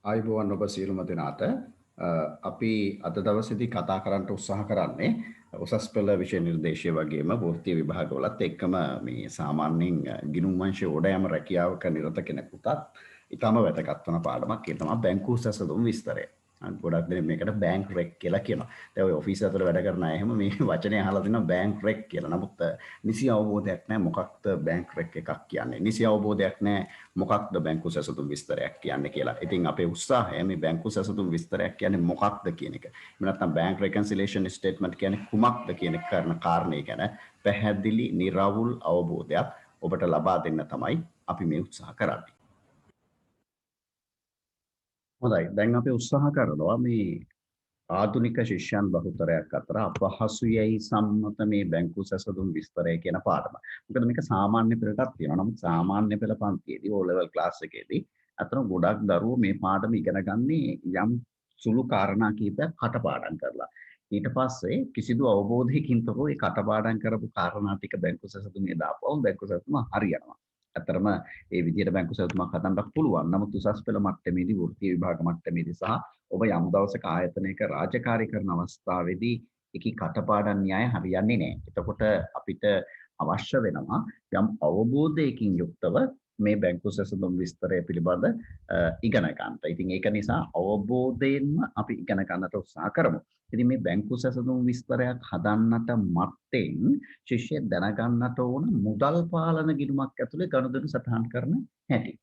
ආයුබෝවන් ඔබ සියලුම දෙනාට අපි අද දවසේදී කතා කරන්න උත්සාහ කරන්නේ උසස් පෙළ විෂය නිර්දේශය වගේම වෘත්තීය විභාගවලත් එක්කම මේ සාමාන්‍යයෙන් ගිණුම් වංශයේ ඕඩෑම රැකියාවක නිරත කෙනෙකුටත් ඊටම වැදගත් වන පාඩමක් ඒ තමයි බැංකු සැසඳුම් විස්තරය. ගොඩක් දෙනෙක් මේකට බැංක් රෙක් කියලා කියනවා. දැන් ඔය ඔෆිස් ඇතුළේ වැඩ කරන අය එහෙම මේ වචනේ අහලා තිනවා බැංක් රෙක් කියලා. නමුත් නිසි අවබෝධයක් නැහැ මොකක්ද බැංක් රෙක් එකක් කියන්නේ. නිසි අවබෝධයක් නැහැ මොකක්ද බැංකු සැසඳුම් විස්තරයක් කියන්නේ කියලා. ඉතින් අපේ උත්සාහය මේ බැංකු සැසඳුම් විස්තරයක් කියන්නේ මොකක්ද කියන එක. එහෙම නැත්නම් බැංක් රෙකන්සිලියේෂන් ස්ටේට්මන්ට් කියන්නේ කුමක්ද කියන කරන කාරණේ ගැන පැහැදිලි නිර්වුල් අවබෝධයක් ඔබට ලබා දෙන්න තමයි අපි මේ උත්සාහ කරන්නේ. හොඳයි. දැන් අපි උත්සාහ කරනවා මේ ආධුනික ශිෂ්‍යයන් බහුතරයක් අතර අපහසුයයි සම්මත මේ බැංකු සැසඳුම් විස්තරය කියන පාඩම. මොකද මේක සාමාන්‍ය පෙළටත් තියෙනවා. නමුත් සාමාන්‍ය පෙළ පන්තියේදී O level class එකේදී අතන ගොඩක් දරුවෝ මේ පාඩම ඉගෙන ගන්නේ යම් සුළු කාරණා කීපයක් කටපාඩම් කරලා. ඊට පස්සේ කිසිදු අවබෝධයකින් තොරව ඒ කටපාඩම් කරපු කාරණා ටික බැංකු සැසඳුමේ දාපුවම බැංකු සැසඳුම හරියනවා. ඇත්තරම ඒ විදිහට බැංකු සැලසුමක් හදන්නත් පුළුවන්. නමුත් උසස් පෙළ මට්ටමේදී වෘත්තීය විභාග මට්ටමේදී සහ ඔබ යම් දවසක ආයතනයක රාජකාරී කරන අවස්ථාවේදී ඒකේ කටපාඩම් න්‍යාය හරියන්නේ නැහැ. එතකොට අපිට අවශ්‍ය වෙනවා යම් අවබෝධයකින් යුක්තව මේ බැංකු සැසඳුම් විස්තරය පිළිබඳ ඉගෙන ගන්න. ඉතින් ඒක නිසා අවබෝධයෙන්ම අපි ඉගෙන ගන්නට උත්සාහ කරමු. ඉතින් මේ බැංකු සැසඳුම් විස්තරයක් හදන්නට මත්තෙන් ශිෂ්‍යයෙක් දැනගන්නට ඕන මුදල් පාලන ගිණුමක් ඇතුලේ ගනුදෙනු සටහන් කරන හැටි.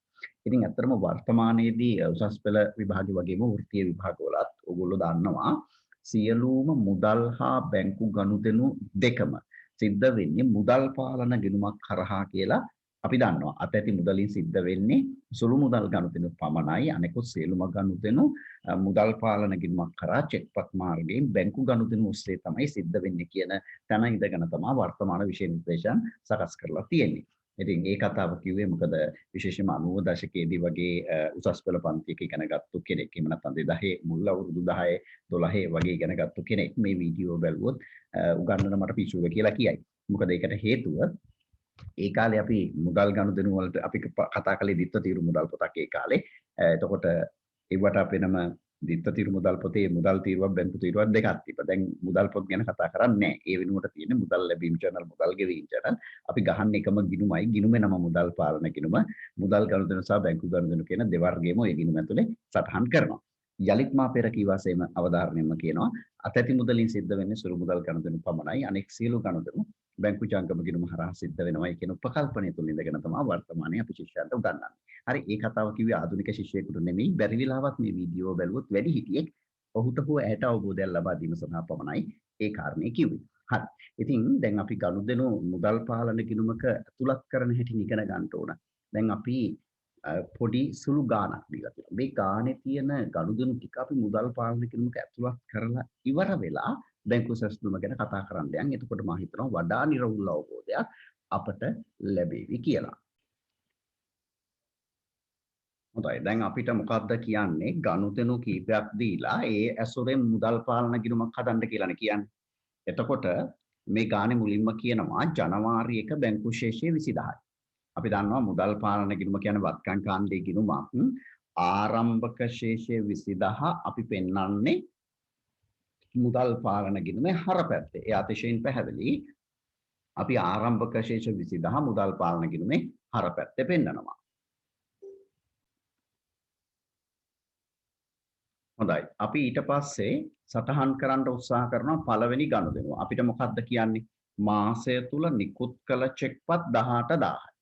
ඉතින් ඇත්තටම වර්තමානයේදී උසස් පෙළ විභාගය වගේම වෘත්තීය විභාගවලත් ඕගොල්ලෝ දන්නවා සියලුම මුදල් හා බැංකු ගනුදෙනු දෙකම සිද්ධ වෙන්නේ මුදල් පාලන ගිණුමක් කරහා කියලා අපි දන්නවා. අතැති මුදලින් සිද්ධ වෙන්නේ සුළු මුදල් ගනුදෙනු පමණයි. අනෙකුත් සියලුම ගනුදෙනු මුදල් පාලන ගිණුමක් කරා චෙක්පත් මාර්ගයෙන් බැංකු ගනුදෙනු ඔස්සේ තමයි සිද්ධ වෙන්නේ කියන තැන ඉඳගෙන තමයි වර්තමාන විෂය නිර්දේශයන් සකස් කරලා තියෙන්නේ. ඉතින් ඒ කතාව කිව්වේ මොකද විශේෂයෙන්ම 90 දශකයේදී වගේ උසස් පෙළ පන්තියක ඉගෙන ගත්තු කෙනෙක් එහෙම නැත්නම් 2000 මුල් අවුරුදු 10 12 වගේ ඉගෙන ගත්තු කෙනෙක් මේ වීඩියෝ බැලුවොත් උගන්නන මට පිස්සුද කියලා කියයි. මොකද ඒකට හේතුව ඒ කාලේ අපි මුදල් ගනුදෙනු වලට අපි කතා කළේ දිත්ත තීරු මුදල් පොතක් ඒ කාලේ. එතකොට ඒවට අපි නම දිත්ත තීරු මුදල් පොතේ මුදල් තීරුවක් බැංකු තීරුවක් දෙකක් තිබ්බා. දැන් මුදල් පොත් ගැන කතා කරන්නේ නැහැ. ඒ වෙනුවට තියෙන්නේ මුදල් ලැබීම් channel මුදල් ගෙවීම් channel. අපි ගහන්නේ එකම ගිණුමයි. ගිණුමේ නම මුදල් පාලන ගිණුම. මුදල් ගනුදෙනු සහ බැංකු ගනුදෙනු කියන දෙවර්ගයම ওই ගිණුම ඇතුලේ සටහන් කරනවා. යලිත් මා පෙර කී වාසයේම අවධාරණයෙන්ම කියනවා අතැති මුදලින් සිද්ධ වෙන්නේ සුළු මුදල් ගනුදෙනු පමණයි. අනෙක් සියලු ගනුදෙනු බැංකු ජංගම ගිණුම හරහා සිද්ධ වෙනවා කියන උපකල්පනය තුල ඉඳගෙන තමයි වර්තමානයේ අපි ශිෂ්‍යයන්ට උගන්වන්නේ. හරි ඒ කතාව කිව්වේ ආධුනික ශිෂ්‍යයෙකුට නෙමෙයි බැරි වෙලාවත් මේ වීඩියෝ බැලුවොත් වැඩි හිටියෙක් ඔහුට හෝ ඇයට අවබෝධයක් ලබා දීම සඳහා පමණයි ඒ කාරණේ කිව්වේ. හරි. ඉතින් දැන් අපි ගනුදෙනු මුදල් පාලන ගිණුමක ඇතුළත් කරන හැටි ඉගෙන ගන්න ඕන. දැන් අපි පොඩි සුළු ගාණක් දීලා තියෙනවා. මේ ගානේ තියෙන ගනුදෙනු ටික අපි මුදල් පාලන ගිණුමක ඇතුළත් කරලා ඉවර වෙලා බැංකු සැසඳුම ගැන කතා කරන්න යන්. එතකොට මම හිතනවා වඩා නිර්වුල් අවබෝධයක් අපට ලැබෙවි කියලා. හොඳයි. දැන් අපිට මොකක්ද කියන්නේ ගනුදෙනු කීපයක් දීලා ඒ ඇසුරෙන් මුදල් පාලන ගිණුමක් හදන්න කියලානේ කියන්නේ. එතකොට මේ ගානේ මුලින්ම කියනවා ජනවාරි 1 බැංකු ශේෂය 20000යි. අපි දන්නවා මුදල් පාලන ගිණුම කියන්නේ වත්කම් කාණ්ඩයේ ගිණුමක්. ආරම්භක ශේෂය 20000 අපි පෙන්වන්නේ මුදල් පාලන ගිණුමේ හරපැත්තේ. ඒ අතිශයින් පැහැදිලි. අපි ආරම්භක ශේෂ 20000 මුදල් පාලන ගිණුමේ හරපැත්තේ පෙන්නනවා. හොඳයි. අපි ඊට පස්සේ සටහන් කරන්න උත්සාහ කරනවා පළවෙනි ගනුදෙනුව. අපිට මොකක්ද කියන්නේ? මාසය තුල නිකුත් කළ චෙක්පත් 18000යි.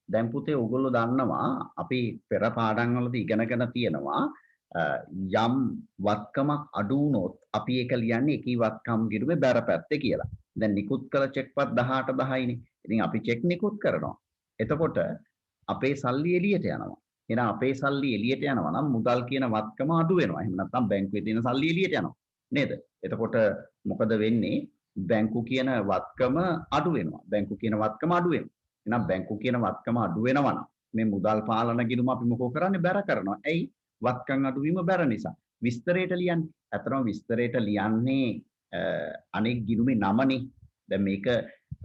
දැන් පුතේ ඔයගොල්ලෝ දන්නවා අපි පෙර පාඩම් වලදී ඉගෙනගෙන තියෙනවා යම් වත්කමක් අඩු වුණොත් අපි ඒක ලියන්නේ එකී වත්කම් ගිණුමේ බැරපැත්තේ කියලා. දැන් නිකුත් කළ චෙක්පත් 18000යිනේ. ඉතින් අපි චෙක් නිකුත් කරනවා. එතකොට අපේ සල්ලි එළියට යනවා. එහෙනම් අපේ සල්ලි එළියට යනවා නම් මුදල් කියන වත්කම අඩු වෙනවා. එහෙම නැත්නම් බැංකුවේ තියෙන සල්ලි එළියට යනවා. නේද? එතකොට මොකද වෙන්නේ? බැංකු කියන වත්කම අඩු වෙනවා. බැංකු කියන වත්කම අඩු වෙනවා. එහෙනම් බැංකු කියන වත්කම අඩු වෙනවා නම් මේ මුදල් පාලන ගිණුම අපි මොකෝ කරන්නේ? බැර කරනවා. ඇයි? වත්කම් අඩු වීම බැර නිසා. විස්තරයට ලියන්නේ. අතරම විස්තරයට ලියන්නේ අනෙක් ගිණුමේ නමනේ. දැන් මේක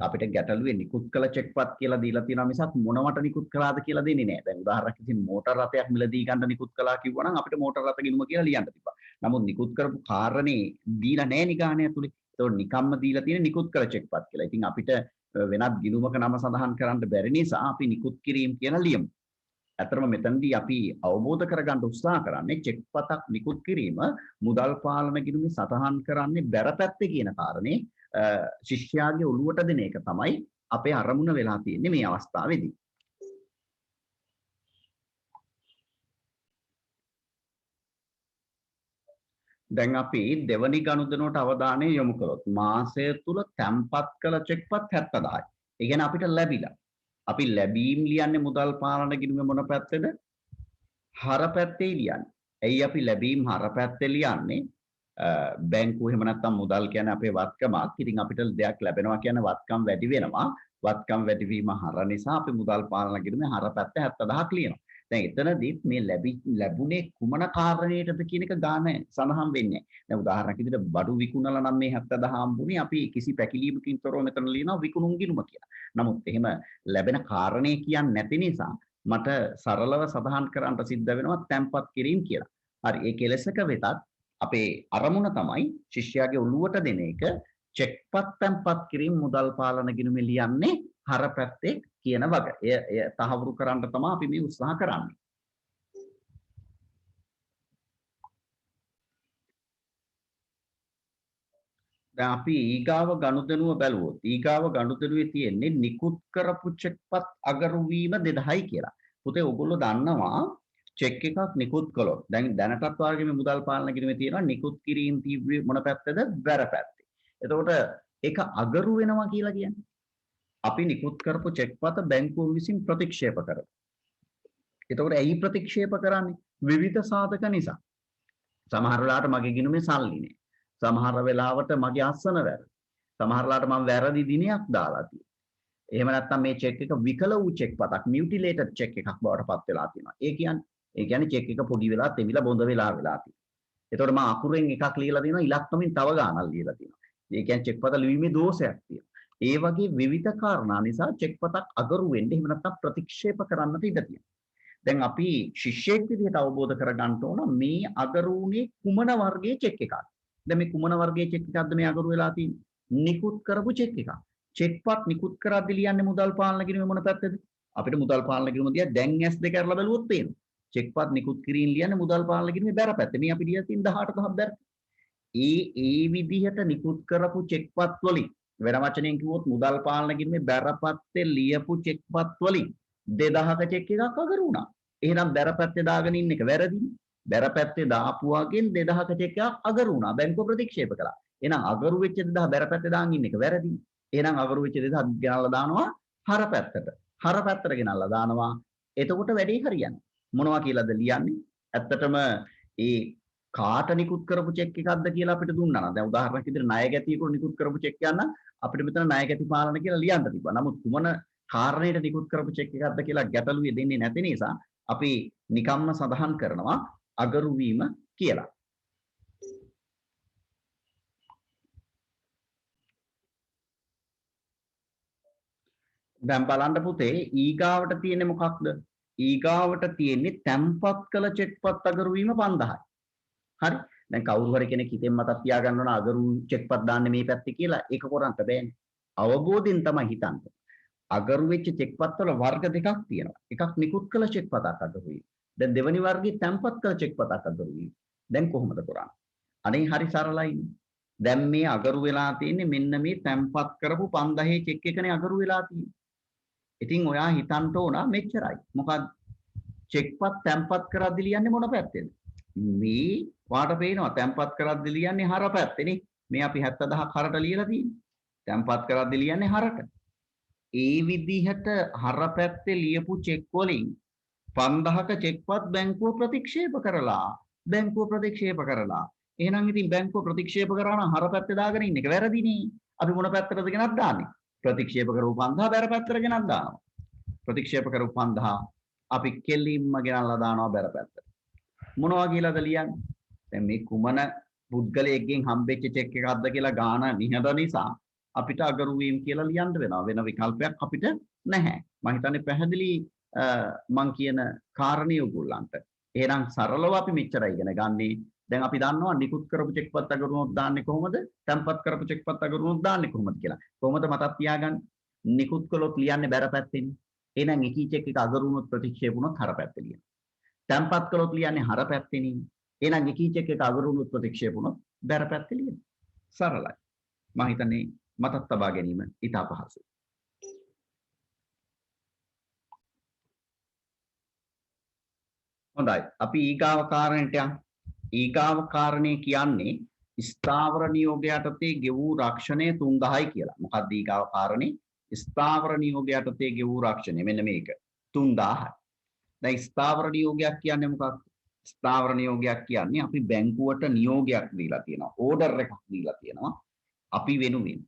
අපිට ගැටලුවේ නිකුත් කළ චෙක්පත් කියලා දීලා තියෙනවා මිසක් මොනවට නිකුත් කළාද කියලා දෙන්නේ නැහැ. දැන් උදාහරණයක් විදිහට මෝටර රථයක් මිලදී ගන්න නිකුත් කළා කිව්වනම් අපිට මෝටර රථ ගිණුම කියලා ලියන්න තිබ්බා. නමුත් නිකුත් කරපු කාරණේ දීලා නැහැ නිගාණය ඇතුලේ. ඒතකොට නිකම්ම දීලා තියෙන නිකුත් කළ චෙක්පත් කියලා. ඉතින් අපිට වෙනත් ගිණුමක නම සඳහන් කරන්න බැරි නිසා අපි නිකුත් කිරීම කියලා ලියමු. ඇත්තටම මෙතනදී අපි අවබෝධ කරගන්න උත්සාහ කරන්නේ චෙක්පතක් නිකුත් කිරීම මුදල් පාලන ගිණුමේ සටහන් කරන්නේ බැරපැත්තේ කියන කාරණේ ශිෂ්‍යයාගේ ඔළුවට දෙන එක තමයි අපේ අරමුණ වෙලා තියෙන්නේ මේ අවස්ථාවේදී. දැන් අපි දෙවනි ගනුදෙනුවට අවධානය යොමු කළොත් මාසය තුල තැන්පත් කළ චෙක්පත් 70000යි. ඒ කියන්නේ අපිට ලැබිලා. අපි ලැබීම් ලියන්නේ මුදල් පාලන ගිණුමේ මොන පැත්තේද? හර පැත්තේ ලියන්නේ. ඇයි අපි ලැබීම් හර පැත්තේ ලියන්නේ? බැංකුව එහෙම නැත්නම් මුදල් කියන්නේ අපේ වත්කමක්. ඉතින් අපිට දෙයක් ලැබෙනවා කියන්නේ වත්කම් වැඩි වෙනවා. වත්කම් වැඩි වීම හර නිසා අපි මුදල් පාලන ගිණුමේ හර පැත්ත 70000ක් ලියනවා. දැන් එතනදිත් මේ ලැබුණේ කුමන කාරණයටද කියන එක ගාන සඳහන් වෙන්නේ නැහැ. දැන් උදාහරණයක් විදිහට බඩු විකුණලා නම් මේ 70000 හම්බුනේ අපි කිසි පැකිලීමකින් තොරව මෙතන ලියනවා විකුණුම් ගිණුම කියලා. නමුත් එහෙම ලැබෙන කාරණේ කියන්නේ නැති නිසා මට සරලව සඳහන් කරන්න සිද්ධ වෙනවා තැන්පත් කිරීම කියලා. හරි ඒ කෙලෙසක වෙතත් අපේ අරමුණ තමයි ශිෂ්‍යයාගේ ඔළුවට දෙන එක චෙක්පත් තැන්පත් කිරීම මුදල් පාලන ගිණුමේ ලියන්නේ හර පැත්තේ කියන වග. එය තහවුරු කරන්න තමයි අපි මේ උත්සාහ කරන්නේ. දැන් අපි ඊගාව ගනුදෙනුව බැලුවොත් ඊගාව ගනුදෙනුවේ තියෙන්නේ නිකුත් කරපු චෙක්පත් අගරු වීම 2000යි කියලා. පුතේ ඔයගොල්ලෝ දන්නවා චෙක් එකක් නිකුත් කළොත් දැන් දැනටත් වාගේ මේ මුදල් පාලන ගිණුමේ තියෙනවා නිකුත් කිරීම තීව්‍ර මොන පැත්තද? බැර පැත්තේ. එතකොට ඒක අගරු වෙනවා කියලා කියන්නේ අපි නිකුත් කරපු චෙක්පත බැංකුව විසින් ප්‍රතික්ෂේප කරනවා. එතකොට ඇයි ප්‍රතික්ෂේප කරන්නේ? විවිධ සාධක නිසා. සමහර වෙලාවට මගේ ගිණුමේ සල්ලි නෑ. සමහර වෙලාවට මගේ අස්සන වැරදි. සමහර වෙලාවට මම වැරදි දිනයක් දාලා තියෙනවා. එහෙම නැත්නම් මේ චෙක් එක විකල වූ චෙක්පතක් මියුටිලේටඩ් චෙක් එකක් බවට පත් වෙලා තියෙනවා. ඒ කියන්නේ චෙක් එක පොඩි වෙලා තෙමිලා බොඳ වෙලා තියෙනවා. එතකොට මම අකුරෙන් එකක් ලියලා තියෙනවා ඉලක්කමින් තව ගානක් ලියලා තියෙනවා. ඒ කියන්නේ චෙක්පත ලිවීමේ දෝෂයක් තියෙනවා. ඒ වගේ විවිධ කාරණා නිසා චෙක්පතක් අගරු වෙන්න එහෙම නැත්නම් ප්‍රතික්ෂේප කරන්නට ඉඩ තියෙනවා. දැන් අපි ශිෂ්‍යයෙක් විදිහට අවබෝධ කරගන්න ඕන මේ අගරු වුණේ කුමන වර්ගයේ චෙක් එකක්ද? දැන් මේ කුමන වර්ගයේ චෙක් එකක්ද මේ අගරු වෙලා තියෙන්නේ? නිකුත් කරපු චෙක් එකක්. චෙක්පත් නිකුත් කරද්දී ලියන්නේ මුදල් පාලන ගිණුමේ මොන පැත්තද? අපිට මුදල් පාලන ගිණුම දිහා දැන් S2 කරලා බලුවොත් පේනවා. චෙක්පත් නිකුත් කිරීම ලියන්නේ මුදල් පාලන ගිණුමේ බැර පැත්තේ. මේ අපි ලියලා තියෙන 18 බැර. ඒ විදිහට නිකුත් කරපු චෙක්පත් වලින් වෙන වචනයෙන් කිව්වොත් මුදල් පාලන ගිණුමේ බැරපත්තේ ලියපු චෙක්පත් වලින් 2000ක චෙක් එකක් අගරු වුණා. එහෙනම් බැරපත්තේ දාගෙන ඉන්න එක වැරදිනේ. බැරපත්තේ දාපුවාගෙන් 2000ක චෙක් එකක් අගරු වුණා. බැංකුව ප්‍රතික්ෂේප කළා. එහෙනම් අගරු වෙච්ච 2000 බැරපත්තේ දාන් ඉන්න එක වැරදිනේ. එහෙනම් අගරු වෙච්ච 2000 ගෙනල්ලා දානවා හර පැත්තට. හර පැත්තට ගෙනල්ලා දානවා. එතකොට වැඩේ හරියන්නේ. මොනවා කියලාද ලියන්නේ? ඇත්තටම ඒ කාට නිකුත් කරපු චෙක් එකක්ද කියලා අපිට දුන්නා නම් දැන් උදාහරණයක් විදිහට ණය ගැතියෙකුට නිකුත් කරපු චෙක් එකක් නම් අපිට මෙතන ණය ගැති පාලන කියලා ලියන්න තිබ්බා. නමුත් කුමන කාරණයට නිකුත් කරපු චෙක් එකක්ද කියලා ගැටලුවේ දෙන්නේ නැති නිසා අපි නිකම්ම සඳහන් කරනවා අගරු වීම කියලා. දැන් බලන්න පුතේ ඊගාවට තියෙන්නේ මොකක්ද? ඊගාවට තියෙන්නේ තැම්පත් කළ චෙක්පත් අගරු වීම 5000යි. හරි. දැන් කවුරු හරි කෙනෙක් හිතෙන් මතක් තියාගන්න ඕන අගරු චෙක්පත් දාන්නේ මේ පැත්තේ කියලා ඒක කරන්න බෑනේ. අවබෝධයෙන් තමයි හිතන්නේ. අගරු වෙච්ච චෙක්පත් වල වර්ග දෙකක් තියෙනවා. එකක් නිකුත් කළ චෙක්පතක් අගරු වීම. දැන් දෙවෙනි වර්ගයේ තැම්පත් කළ චෙක්පතක් අගරු වීම. දැන් කොහොමද කරන්නේ? අනේ හරි සරලයිනේ. දැන් මේ අගරු වෙලා තියෙන්නේ මෙන්න මේ තැම්පත් කරපු 5000 චෙක් එකනේ අගරු වෙලා තියෙන්නේ. ඉතින් ඔයා හිතන්න ඕන මෙච්චරයි. මොකද චෙක්පත් තැම්පත් කරද්දි ලියන්නේ මොන පැත්තේද? මේ වාට පේනවා තැම්පත් කරද්දි ලියන්නේ හර පැත්තේනේ. මේ අපි 70000ක් හරට ලියලා තියෙන්නේ. තැම්පත් කරද්දි ලියන්නේ හරට. ඒ විදිහට හර පැත්තේ ලියපු චෙක් වලින් 5000ක චෙක්පත් බැංකුව ප්‍රතික්ෂේප කරලා. එහෙනම් ඉතින් බැංකුව ප්‍රතික්ෂේප කරා නම් හර පැත්තේ දාගෙන ඉන්න එක වැරදිනේ. අපි මොන පැත්තටද ගෙනත් දාන්නේ? ප්‍රතික්ෂේප කරපු 5000 බැර පැත්තට ගෙනත් දානවා. ප්‍රතික්ෂේප කරපු 5000 අපි කෙලින්ම ගෙනල්ලා දානවා බැර පැත්තට. මොනවා කියලාද ලියන්නේ? දැන් මේ කුමන පුද්ගලයෙක්ගෙන් හම්බෙච්ච චෙක් එකක්ද කියලා ගාන නිහඬ නිසා අපිට අගරු වීම කියලා ලියන්න වෙනවා. වෙන විකල්පයක් අපිට නැහැ. මම හිතන්නේ පැහැදිලි මං කියන කාරණේ ඔයගොල්ලන්ට. එහෙනම් සරලව අපි මෙච්චරයි ඉගෙන ගන්නේ. දැන් අපි දන්නවා නිකුත් කරපු චෙක්පත් අගරුණොත් දාන්නේ කොහොමද? තැන්පත් කරපු චෙක්පත් අගරුණොත් දාන්නේ කොහොමද කියලා. කොහොමද මතක් තියාගන්න? නිකුත් කළොත් ලියන්නේ බැර පැත්තෙන්. එහෙනම් එකී චෙක් එක අගරුණොත් ප්‍රතික්ෂේප වුණොත් හර පැත්තේ ලියන්න. තැන්පත් කළොත් ලියන්නේ හර පැත්තෙන්. එහෙනම් එකී චෙක් එක අගරුණොත් ප්‍රතික්ෂේප වුණොත් බැර පැත්තේ ලියන්න. සරලයි. මම හිතන්නේ මතක් තබා ගැනීම ඉතා පහසුයි. හොඳයි. අපි ඊගාව කාරණයට යමු. ඊගාව කාරණේ කියන්නේ ස්ථාවර නියෝග යටතේ ගෙවූ රක්ෂණය 3000යි කියලා. මොකක්ද ඊගාව කාරණේ? ස්ථාවර නියෝග යටතේ ගෙවූ රක්ෂණය මෙන්න මේක 3000යි. දැන් ස්ථාවර නියෝගයක් කියන්නේ මොකක්ද? ස්ථාවර නියෝගයක් කියන්නේ අපි බැංකුවට නියෝගයක් දීලා තියෙනවා. ඕඩර් එකක් දීලා තියෙනවා. අපි වෙනුවෙන්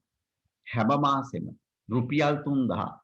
හැම මාසෙම රුපියල් 3000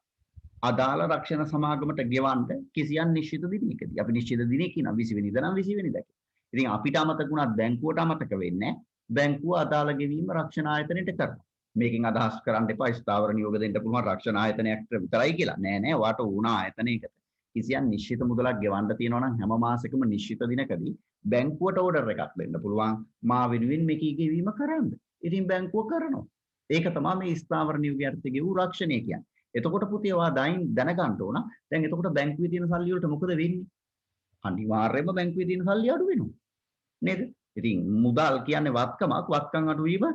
අදාළ රක්ෂණ සමාගමට ගෙවන්න කිසියම් නිශ්චිත දිනයකදී. අපි නිශ්චිත දිනේ කියන 20 වෙනිදා නම් 20 වෙනිදා. ඉතින් අපිට අමතක වුණත් බැංකුවට අමතක වෙන්නේ බැංකුව අදාළ ගෙවීම රක්ෂණ ආයතනයට කරනවා. මේකෙන් අදහස් කරන්න එපා ස්ථාවර නියෝග දෙන්න පුළුවන් රක්ෂණ ආයතනයකට විතරයි කියලා. නෑ නෑ ඔයාට ඕන ආයතනයකට. කිසියම් නිශ්චිත මුදලක් ගෙවන්න තියෙනවා නම් හැම මාසෙකම නිශ්චිත දිනකදී බැංකුවට ඕඩර් එකක් දෙන්න පුළුවන්. මා වෙනුවෙන් මේකී ගෙවීම කරන්න. ඉතින් බැංකුව කරනවා. ඒක තමයි මේ ස්ථාවර නියෝග යටතේ ගෙවූ රක්ෂණය කියන්නේ. එතකොට පුතේ ඔයා දැනගන්න ඕන. දැන් එතකොට බැංකුවේ තියෙන සල්ලි වලට මොකද වෙන්නේ? අනිවාර්යයෙන්ම බැංකුවේ තියෙන සල්ලි අඩු වෙනවා. නේද? ඉතින් මුදල් කියන්නේ වත්කමක්, වත්කම් අඩු වීම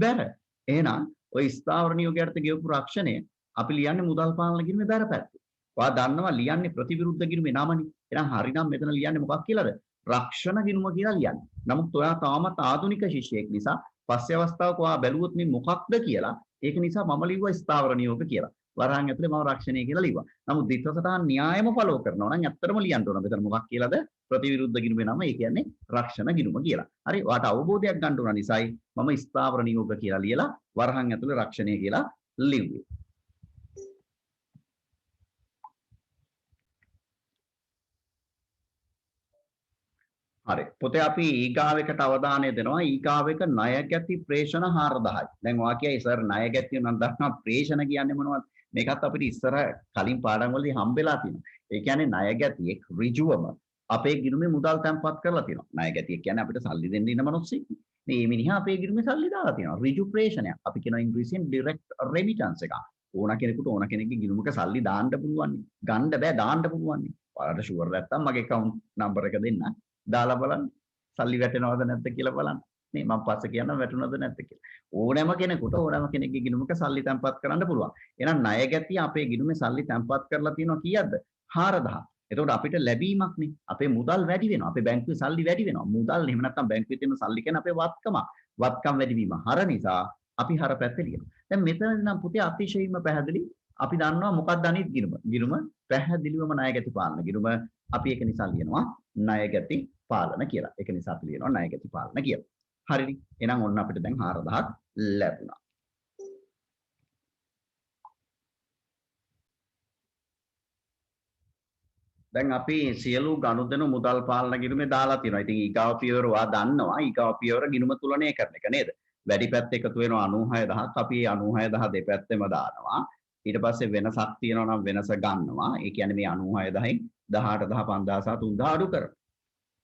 බැර. එහෙනම් ওই ස්ථාවර නියෝග යටතේ ගෙවපු රක්ෂණය අපි ලියන්නේ මුදල් පාලන ගිණුමේ බැර පැත්තේ. ඔයා දන්නවා ලියන්නේ ප්‍රතිවිරුද්ධ ගිණුමේ නමනේ. එහෙනම් හරිනම් මෙතන ලියන්නේ මොකක් කියලාද? රක්ෂණ ගිණුම කියලා ලියන්නේ. නමුත් ඔයා තාමත් ආධුනික ශිෂ්‍යයෙක් නිසා පස්සේ අවස්ථාවක ඔයා බැලුවොත් මේ මොකක්ද කියලා ඒක නිසා මම ලිව්වා ස්ථාවර නියෝග කියලා. වරහන් ඇතුලේ මම රක්ෂණය කියලා ලිව්වා. නමුත් ditthසටහන් න්‍යායම ෆලෝ කරනවා නම් ඇත්තටම ලියන්න ඕන. මෙතන මොකක් කියලාද? ප්‍රතිවිරුද්ධ ගිණුමේ නම. ඒ කියන්නේ රක්ෂණ ගිණුම කියලා. හරි. ඔයාට අවබෝධයක් ගන්න ඕන නිසායි මම ස්ථාවර නියෝග කියලා ලියලා වරහන් ඇතුලේ රක්ෂණය කියලා ලිව්වේ. හරි. පොතේ අපි ඊගාව එකට අවධානය දෙනවා. ඊගාව එක ණය ගැති ප්‍රේෂණ 4000යි. දැන් ඔයා කියයි සර් ණය ගැති නම් දන්නවා ප්‍රේෂණ කියන්නේ මොනවද? මේකත් අපිට ඉස්සර කලින් පාඩම් වලදී හම්බෙලා තියෙනවා. ඒ කියන්නේ ණය ගැතියෙක් ඍජුවම අපේ ගිණුමේ මුදල් තැන්පත් කරලා තියෙනවා. ණය ගැතියෙක් කියන්නේ අපිට සල්ලි දෙන්න ඉන්න මිනිස්සෙක්. මේ මිනිහා අපේ ගිණුමේ සල්ලි දාලා තියෙනවා. ඍජු ප්‍රේෂණයක්. අපි කියනවා ඉංග්‍රීසියෙන් direct remittance එක. ඕන කෙනෙකුට ඕන කෙනෙක්ගේ ගිණුමක සල්ලි දාන්න පුළුවන්. ගන්න බෑ දාන්න පුළුවන්. ඔයාලට ෂුවර් නැත්තම් මගේ account number එක දෙන්න. දාලා බලන්න සල්ලි වැටෙනවද නැද්ද කියලා බලන්න. මේ මම පස්සේ කියනවා වැටුණද නැද්ද කියලා. ඕනෑම කෙනෙකුට ඕනෑම කෙනෙක්ගේ ගිණුමක සල්ලි තැන්පත් කරන්න පුළුවන්. එහෙනම් ණය ගැතිය අපේ ගිණුමේ සල්ලි තැන්පත් කරලා තියෙනවා කීයක්ද? 4000. එතකොට අපිට ලැබීමක් නේ. අපේ මුදල් වැඩි වෙනවා. අපේ බැංකුවේ සල්ලි වැඩි වෙනවා. මුදල් එහෙම නැත්නම් බැංකුවේ තියෙන සල්ලි කියන්නේ අපේ වත්කම. වත්කම් වැඩි වීම හර නිසා අපි හර පැත්තේ ලියනවා. දැන් මෙතන නම් පුතේ අතිශයින්ම පැහැදිලි. අපි දන්නවා මොකක්ද අනිත් ගිණුම. ගිණුම පැහැදිලිවම ණය ගැති පාලන ගිණුම. අපි ඒක නිසා ලියනවා ණය ගැති පාලන කියලා. ඒක නිසා අපි ලියනවා ණය ගැති පාලන කියලා. හරිනේ. එහෙනම් ඔන්න අපිට දැන් 4000ක් ලැබුණා. දැන් අපි සියලු ගනුදෙනු මුදල් පාලන ගිණුමේ දාලා තියෙනවා. ඉතින් ඊගාව පියවර ඔයා දන්නවා. ඊගාව පියවර ගිණුම තුලනය කරන එක නේද? වැඩි පැත්ත එකතු වෙනවා 96000ක්. අපි 96000 දෙපැත්තෙම දානවා. ඊට පස්සේ වෙනසක් තියෙනවා නම් වෙනස ගන්නවා. ඒ කියන්නේ මේ 96000න් 18 10 5000 සහ 3000 අඩු කරනවා.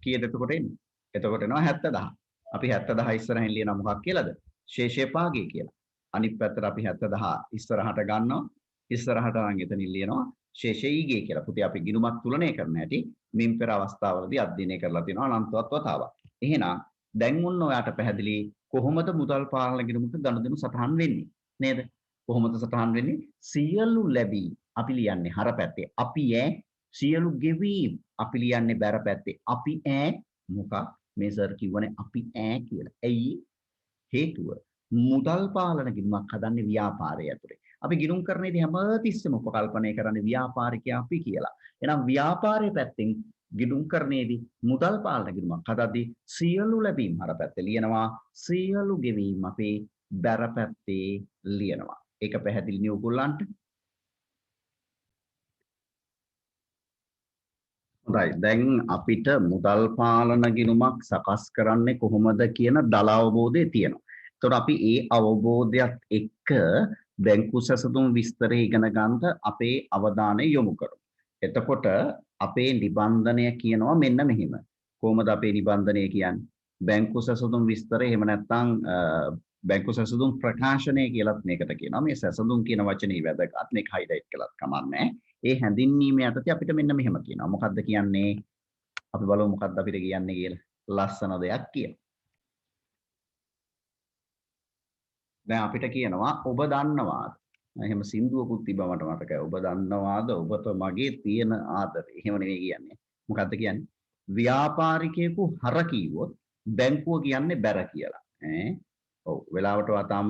කීයද එතකොට එන්නේ? එතකොට එනවා 70000. අපි 70000 ඉස්සරහින් ලියනවා මොකක් කියලාද? ශේෂය භාගය කියලා. අනිත් පැත්තට අපි 70000 ඉස්සරහට ගන්නවා. ඉස්සරහට නම් එතනින් ලියනවා ශේෂය ඊගේ කියලා. පුතේ අපි ගිණුමක් තුලනය කරන හැටි මින් පෙර අවස්ථාවලදී අධ්‍යයනය කරලා තියෙනවා අනන්තවත් වතාවක්. එහෙනම් දැන් ඔන්න ඔයාට පැහැදිලි කොහොමද මුදල් පාලන ගිණුමක ගනුදෙනු සටහන් වෙන්නේ නේද? කොහොමද සටහන් වෙන්නේ? සියලු ලැබී අපි ලියන්නේ හර පැත්තේ. අපි සියලු ගෙවීම් අපි ලියන්නේ බැර පැත්තේ. අපි මොකක් මේ සර් කිව්වනේ අපි කියලා. ඇයි? හේතුව මුදල් පාලන ගිණුමක් හදන්නේ ව්‍යාපාරය ඇතුලේ. අපි ගිණුම් කරන්නේදී හැමතිස්සෙම උපකල්පනය කරන්නේ ව්‍යාපාරිකයා අපි කියලා. එහෙනම් ව්‍යාපාරයේ පැත්තෙන් ගිණුම් කරන්නේදී මුදල් පාලන ගිණුමක් හදද්දී සියලු ලැබීම් හර පැත්තේ ලියනවා. සියලු ගෙවීම් අපේ බැර පැත්තේ ලියනවා. ඒක පැහැදිලි නේ ඔයගොල්ලන්ට? හොඳයි. දැන් අපිට මුදල් පාලන ගිණුමක් සකස් කරන්නේ කොහොමද කියන දල අවබෝධය තියෙනවා. එතකොට අපි ඒ අවබෝධයත් එක්ක බැංකු සැසඳුම් විස්තරය ඉගෙන ගන්නට අපේ අවධානය යොමු කරමු. එතකොට අපේ නිබන්ධනය කියනවා මෙන්න මෙහෙම. කොහොමද අපේ නිබන්ධනය කියන්නේ? බැංකු සැසඳුම් විස්තරය එහෙම නැත්නම් බැංකු සැසඳුම් ප්‍රකාශනය කියලාත් මේකට කියනවා. මේ සැසඳුම් කියන වචනේ වැදගත්. මේක හයිලයිට් කළත් කමන්නේ. ඒ හැඳින්වීම යටතේ අපිට මෙන්න මෙහෙම කියනවා. මොකද්ද කියන්නේ? අපි බලමු මොකද්ද අපිට කියන්නේ කියලා. ලස්සන දෙයක් කියලා. දැන් අපිට කියනවා ඔබ දන්නවාද? එහෙම සින්දුවකුත් තිබ්බා මට මතකයි. ඔබ දන්නවාද ඔබට මගේ තියෙන ආදරේ. එහෙම නෙවෙයි කියන්නේ. මොකද්ද කියන්නේ? ව්‍යාපාරිකයෙකු හර කීවොත් බැංකුව කියන්නේ බැර කියලා. ඔව් වෙලාවට තාම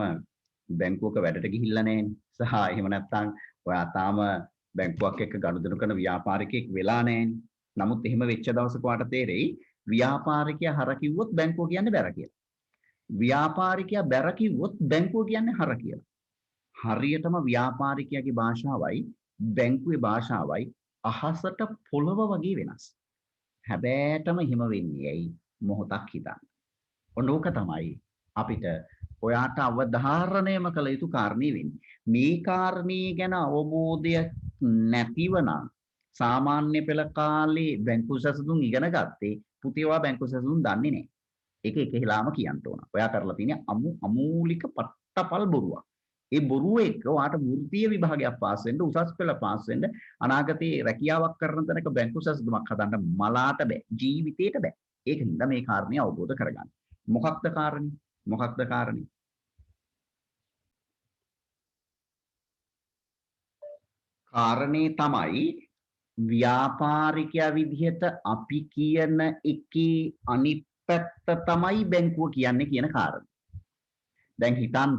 බැංකුවක වැඩට ගිහිල්ලා නැහෙනේ. සහ එහෙම නැත්නම් ඔයා තාම බැංකුවක් එක්ක ගනුදෙනු කරන ව්‍යාපාරිකයෙක් වෙලා නැහෙනේ. නමුත් එහෙම වෙච්ච දවසක ඔයාට තේරෙයි ව්‍යාපාරිකයා හර කිව්වොත් බැංකුව කියන්නේ බැර කියලා. ව්‍යාපාරිකයා බැර කිව්වොත් බැංකුව කියන්නේ හර කියලා. හරියටම ව්‍යාපාරිකයාගේ භාෂාවයි බැංකුවේ භාෂාවයි අහසට පොළව වගේ වෙනස්. හැබැයිටම හිම වෙන්නේ ඇයි මොහොතක් හිතන්න. ඔන්න ඕක තමයි අපිට ඔයාට අවධාරණයම කළ යුතු කාරණේ වෙන්නේ. මේ කාරණේ ගැන අවබෝධය නැතිවනම් සාමාන්‍ය පෙළ කාලේ බැංකු සැසඳුම් ඉගෙන ගත්තේ පුතේවා බැංකු සැසඳුම් දන්නේ නැහැ. ඒක එකහෙලාම කියන්න ඕන. ඔයා කරලා තියෙන්නේ අමූලික පට්ටපල් බොරුවක්. ඒ බොරුව එක්ක ඔයාට වෘත්තීය විභාගයක් පාස් වෙන්න උසස් පෙළ පාස් වෙන්න අනාගතේ රැකියාවක් කරන තැනක බැංකු සැසඳුමක් හදන්න මලාට බෑ. ජීවිතේට බෑ. ඒකින්ද මේ කාරණේ අවබෝධ කරගන්න. මොකක්ද කාරණේ? මොකක්ද කාරණේ? කාරණේ තමයි ව්‍යාපාරිකයා විදිහට අපි කියන එකේ අනිත් පැත්ත තමයි බැංකුව කියන්නේ කියන කාරණේ. දැන් හිතන්න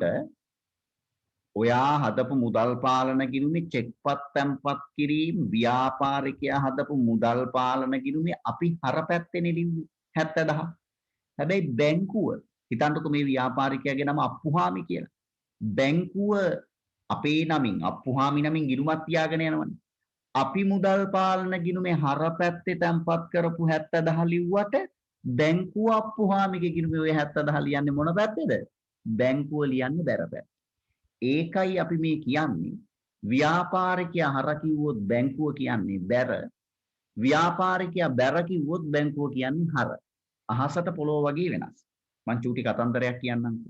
ඔයා හදපු මුදල් පාලන ගිණුමේ චෙක්පත් තැන්පත් කිරීම ව්‍යාපාරිකයා හදපු මුදල් පාලන ගිණුමේ අපි හරපැත්තේනේ ලිව්වේ 70000. හැබැයි බැංකුව හිතන්නකෝ මේ ව්‍යාපාරිකයාගේ නම අප්පුහාමි කියලා. බැංකුව අපේ නමින් අප්පුහාමි නමින් ගිණුමක් තියාගෙන යනවනේ. අපි මුදල් පාලන ගිණුමේ හරපැත්තේ තැන්පත් කරපු 70000 ලිව්වට බැංකුව අප්පුහාමිගේ ගිණුමේ ඔය 70000 ලියන්නේ මොන පැත්තේද? බැංකුව ලියන්නේ බැර පැත්ත. ඒකයි අපි මේ කියන්නේ ව්‍යාපාරිකයා හර කිව්වොත් බැංකුව කියන්නේ බැර. ව්‍යාපාරිකයා බැර කිව්වොත් බැංකුව කියන්නේ හර. අහසට පොළොව වගේ වෙනස්. මං චූටි කතන්දරයක් කියන්නම්.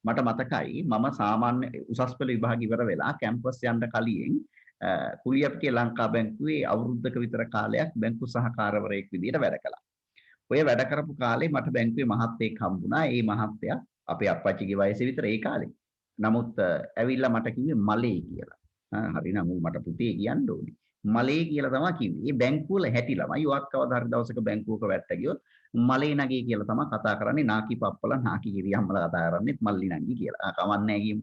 මට මතකයි මම සාමාන්‍ය උසස් පෙළ විභාග ඉවර වෙලා කැම්පස් යන්න කලින් කුලියප්ටිය ලංකා බැංකුවේ අවුරුද්දක විතර කාලයක් බැංකු සහකාරවරයෙක් විදිහට වැඩ කළා. ඔය වැඩ කරපු කාලේ මට බැංකුවේ මහත්තයෙක් හම්බුණා. ඒ මහත්තයා අපේ අප්පච්චිගේ වයසේ විතර ඒ කාලේ. නමුත් ඇවිල්ලා මට කිව්වේ මලේ කියලා. හරිනම් ඌ මට පුතේ කියන්න ඕනේ. මලේ කියලා තමයි කිව්වේ. මේ බැංකුවල හැටි ළමයි ඔයක් කවදා හරි දවසක බැංකුවක වැට්ට ගියොත් මලේ නගී කියලා තමයි කතා කරන්නේ. නාකි පප්පල නාකි කිරියම්මලා කතා කරන්නේත් මල්ලි නංගි කියලා. කවන්නේ කියමු.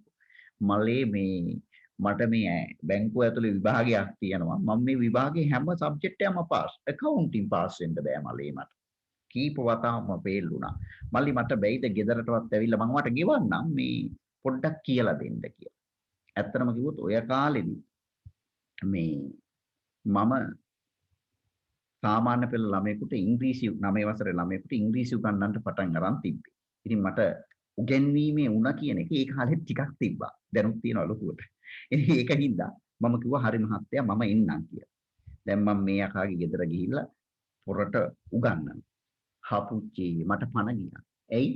මලේ මේ මට මේ බැංකුව ඇතුලේ විභාගයක් තියෙනවා. මම මේ විභාගේ හැම සබ්ජෙක්ට් එකම පාස්. accounting පාස් වෙන්න බෑ මලේ මට. කීප වතාවම ෆේල් වුණා. මල්ලි මට බැයිද ගෙදරටවත් ඇවිල්ලා මම වට ගෙවන්නම් මේ පොඩ්ඩක් කියලා දෙන්න කියලා. ඇත්තටම කිව්වොත් ඔය කාලෙදි මේ මම සාමාන්‍ය පෙළ ළමයෙකුට ඉංග්‍රීසි 9 වසරේ ළමයෙකුට ඉංග්‍රීසි උගන්වන්නට පටන් අරන් තිබ්බේ. ඉතින් මට උගන්වීමේ උණ කියන එක ඒ කාලෙත් ටිකක් තිබ්බා. දැනුත් තියෙනවා ලොකුවට. ඉතින් ඒකින්ද මම කිව්වා හරි මහත්තයා මම එන්නම් කියලා. දැන් මම මේ අකාගේ ගෙදර ගිහිල්ලා පොරට උගන්වනවා. හපුච්චි මට පණ ගියා. එයි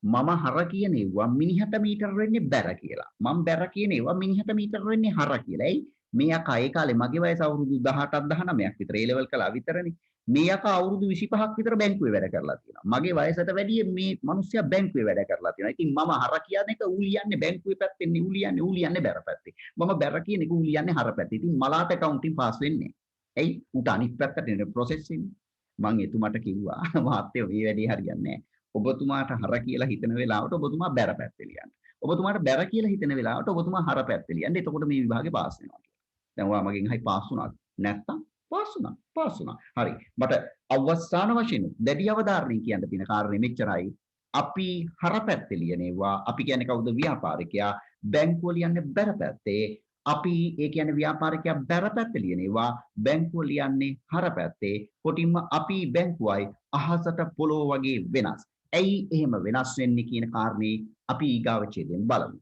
මම හර කියන ඒවා මිනිහට මීටර වෙන්නේ බැර කියලා. මම බැර කියන ඒවා මිනිහට මීටර වෙන්නේ හර කියලා. එයි මේ අකා ඒ කාලේ මගේ වයස අවුරුදු 18ක් 19ක් විතර ඒ ලෙවල් කළා විතරනේ. මේ අකා අවුරුදු 25ක් විතර බැංකුවේ වැඩ කරලා තියෙනවා. මගේ වයසට වැඩිය මේ මිනිස්සයා බැංකුවේ වැඩ කරලා තියෙනවා. ඉතින් මම හර කියන එක ඌ ලියන්නේ බැංකුවේ පැත්තෙන් ඌ ලියන්නේ බැර පැත්තේ. මම බැර කියන එක ඌ ලියන්නේ හර පැත්තේ. ඉතින් මලාට accounting පාස් වෙන්නේ. එයි ඌට අනිත් පැත්තට එන process ඉන්නේ. මං එතුමාට කිව්වා මහත්තයෝ මේ වැඩේ හරියන්නේ නැහැ. ඔබතුමාට හර කියලා හිතන වෙලාවට ඔබතුමා බැර පැත්තේ ලියන්න. ඔබතුමාට බැර කියලා හිතන වෙලාවට ඔබතුමා හර පැත්තේ ලියන්න. එතකොට මේ විභාගේ පාස් වෙනවා කියලා. දැන් ඔයා මගෙන් අහයි පාස් වුණාද? නැත්තම් පාස් වුණා. හරි. මට අවසාන වශයෙන් දැඩි අවධාරණය කියන්න තියෙන කාරණේ මෙච්චරයි. අපි හර පැත්තේ ලියනේවා. අපි කියන්නේ කවුද? ව්‍යාපාරිකයා. බැංකුව ලියන්නේ බැර පැත්තේ. අපි ඒ කියන්නේ ව්‍යාපාරිකයා බැර පැත්තේ ලියනේවා. බැංකුව ලියන්නේ හර පැත්තේ. කොටින්ම අපි බැංකුවයි අහසට පොළොව වගේ වෙනස්. ඇයි එහෙම වෙනස් වෙන්නේ කියන කාරණේ අපි ඊගාව ඡේදයෙන් බලමු.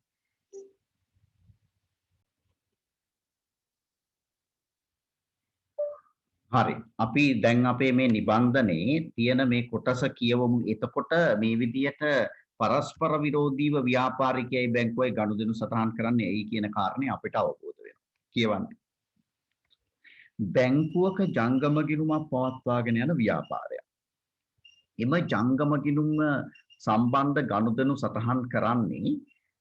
හරි. අපි දැන් අපේ මේ නිබන්ධනයේ තියෙන මේ කොටස කියවමු. එතකොට මේ විදියට පරස්පර විරෝධීව ව්‍යාපාරිකයයි බැංකුවයි ගනුදෙනු සටහන් කරන්නේ ඇයි කියන කාරණේ අපිට අවබෝධ වෙනවා. කියවන්න. බැංකුවක ජංගම ගිණුමක් පවත්වාගෙන යන ව්‍යාපාරයක්. එම ජංගම ගිණුම සම්බන්ධ ගනුදෙනු සටහන් කරන්නේ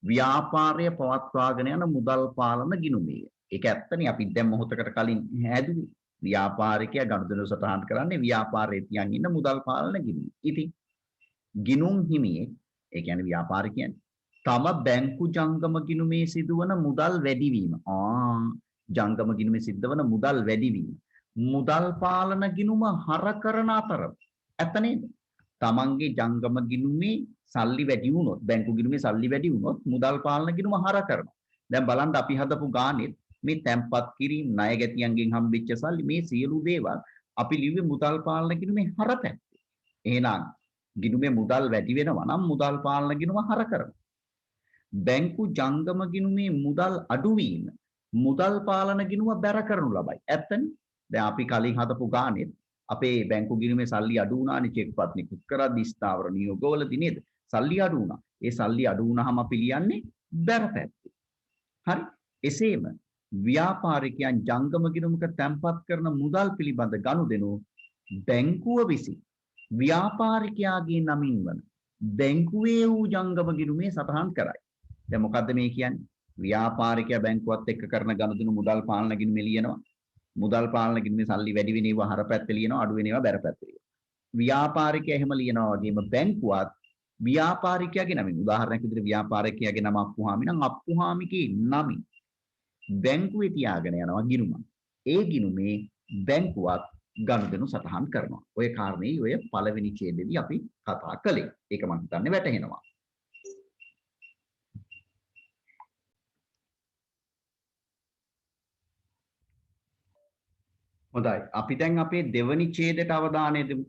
ව්‍යාපාරය පවත්වාගෙන යන මුදල් පාලන ගිණුමේ. ඒක ඇත්තනේ අපි දැන් මොහොතකට කලින් හැදුවේ. ව්‍යාපාරිකයා ගනුදෙනු සටහන් කරන්නේ ව්‍යාපාරයේ තියන් ඉන්න මුදල් පාලන ගිණුම. ඉතින් ගිණුම් හිමියේ ඒ කියන්නේ ව්‍යාපාරිකයන් තම බැංකු ජංගම ගිණුමේ සිදුවන මුදල් වැඩිවීම. ජංගම ගිණුමේ සිද්ධවන මුදල් වැඩිවීම. මුදල් පාලන ගිණුම හර කරන අතර ඇත්ත නේද? තමන්ගේ ජංගම ගිණුමේ සල්ලි වැඩි වුණොත් බැංකු ගිණුමේ සල්ලි වැඩි වුණොත් මුදල් පාලන ගිණුම හර කරනවා. දැන් බලන්න අපි හදපු ගානේ මේ තැම්පත් කිරීම ණය ගැතියන්ගෙන් හම්බෙච්ච සල්ලි මේ සියලු දේවල් අපි ලිව්වේ මුදල් පාලන ගිණුමේ හර පැත්තේ. එහෙනම් ගිණුමේ මුදල් වැඩි වෙනවා නම් මුදල් පාලන ගිණුම හර කරනවා. බැංකු ජංගම ගිණුමේ මුදල් අඩුවීම මුදල් පාලන ගිණුම බැර කරනු ලබයි. ඇත්තනේ. දැන් අපි කලින් හදපු ගානේ අපේ බැංකු ගිණුමේ සල්ලි අඩු වුණානේ චෙක්පත් නිකුත් කරද්දී ස්ථාවර නියෝගවලදී නේද? සල්ලි අඩු වුණා. ඒ සල්ලි අඩු වුණාම අපි ලියන්නේ බැර පැත්තේ. හරි. එසේම ව්‍යාපාරිකයන් ජංගම ගිණුමක තැන්පත් කරන මුදල් පිළිබඳ ගනුදෙනු බැංකුව විසින් ව්‍යාපාරිකයාගේ නමින් වන බැංකුවේ වූ ජංගම ගිණුමේ සටහන් කරයි. දැන් මොකද්ද මේ කියන්නේ? ව්‍යාපාරිකයා බැංකුවත් එක්ක කරන ගනුදෙනු මුදල් පාලන ගිණුමේ ලියනවා. මුදල් පාලන ගිණුමේ සල්ලි වැඩි වෙන ඒවා හර පැත්තේ ලියනවා, අඩු වෙන ඒවා බැර පැත්තේ ලියනවා. ව්‍යාපාරිකයා එහෙම ලියනවා වගේම බැංකුවත් ව්‍යාපාරිකයාගේ නමින් උදාහරණයක් විදිහට ව්යාපාරිකයාගේ නම අප්පුහාමි නම් අප්පුහාමිගේ නමින් බැංකුවේ තියාගෙන යනවා ගිණුම. ඒ ගිණුමේ බැංකුවත් ගනුදෙනු සටහන් කරනවා. ඔය කාරණේ ඔය පළවෙනි ඡේදෙදී අපි කතා කළේ. ඒක මම හිතන්නේ වැටහෙනවා. හොඳයි. අපි දැන් අපේ දෙවනි ඡේදයට අවධානය දෙමු.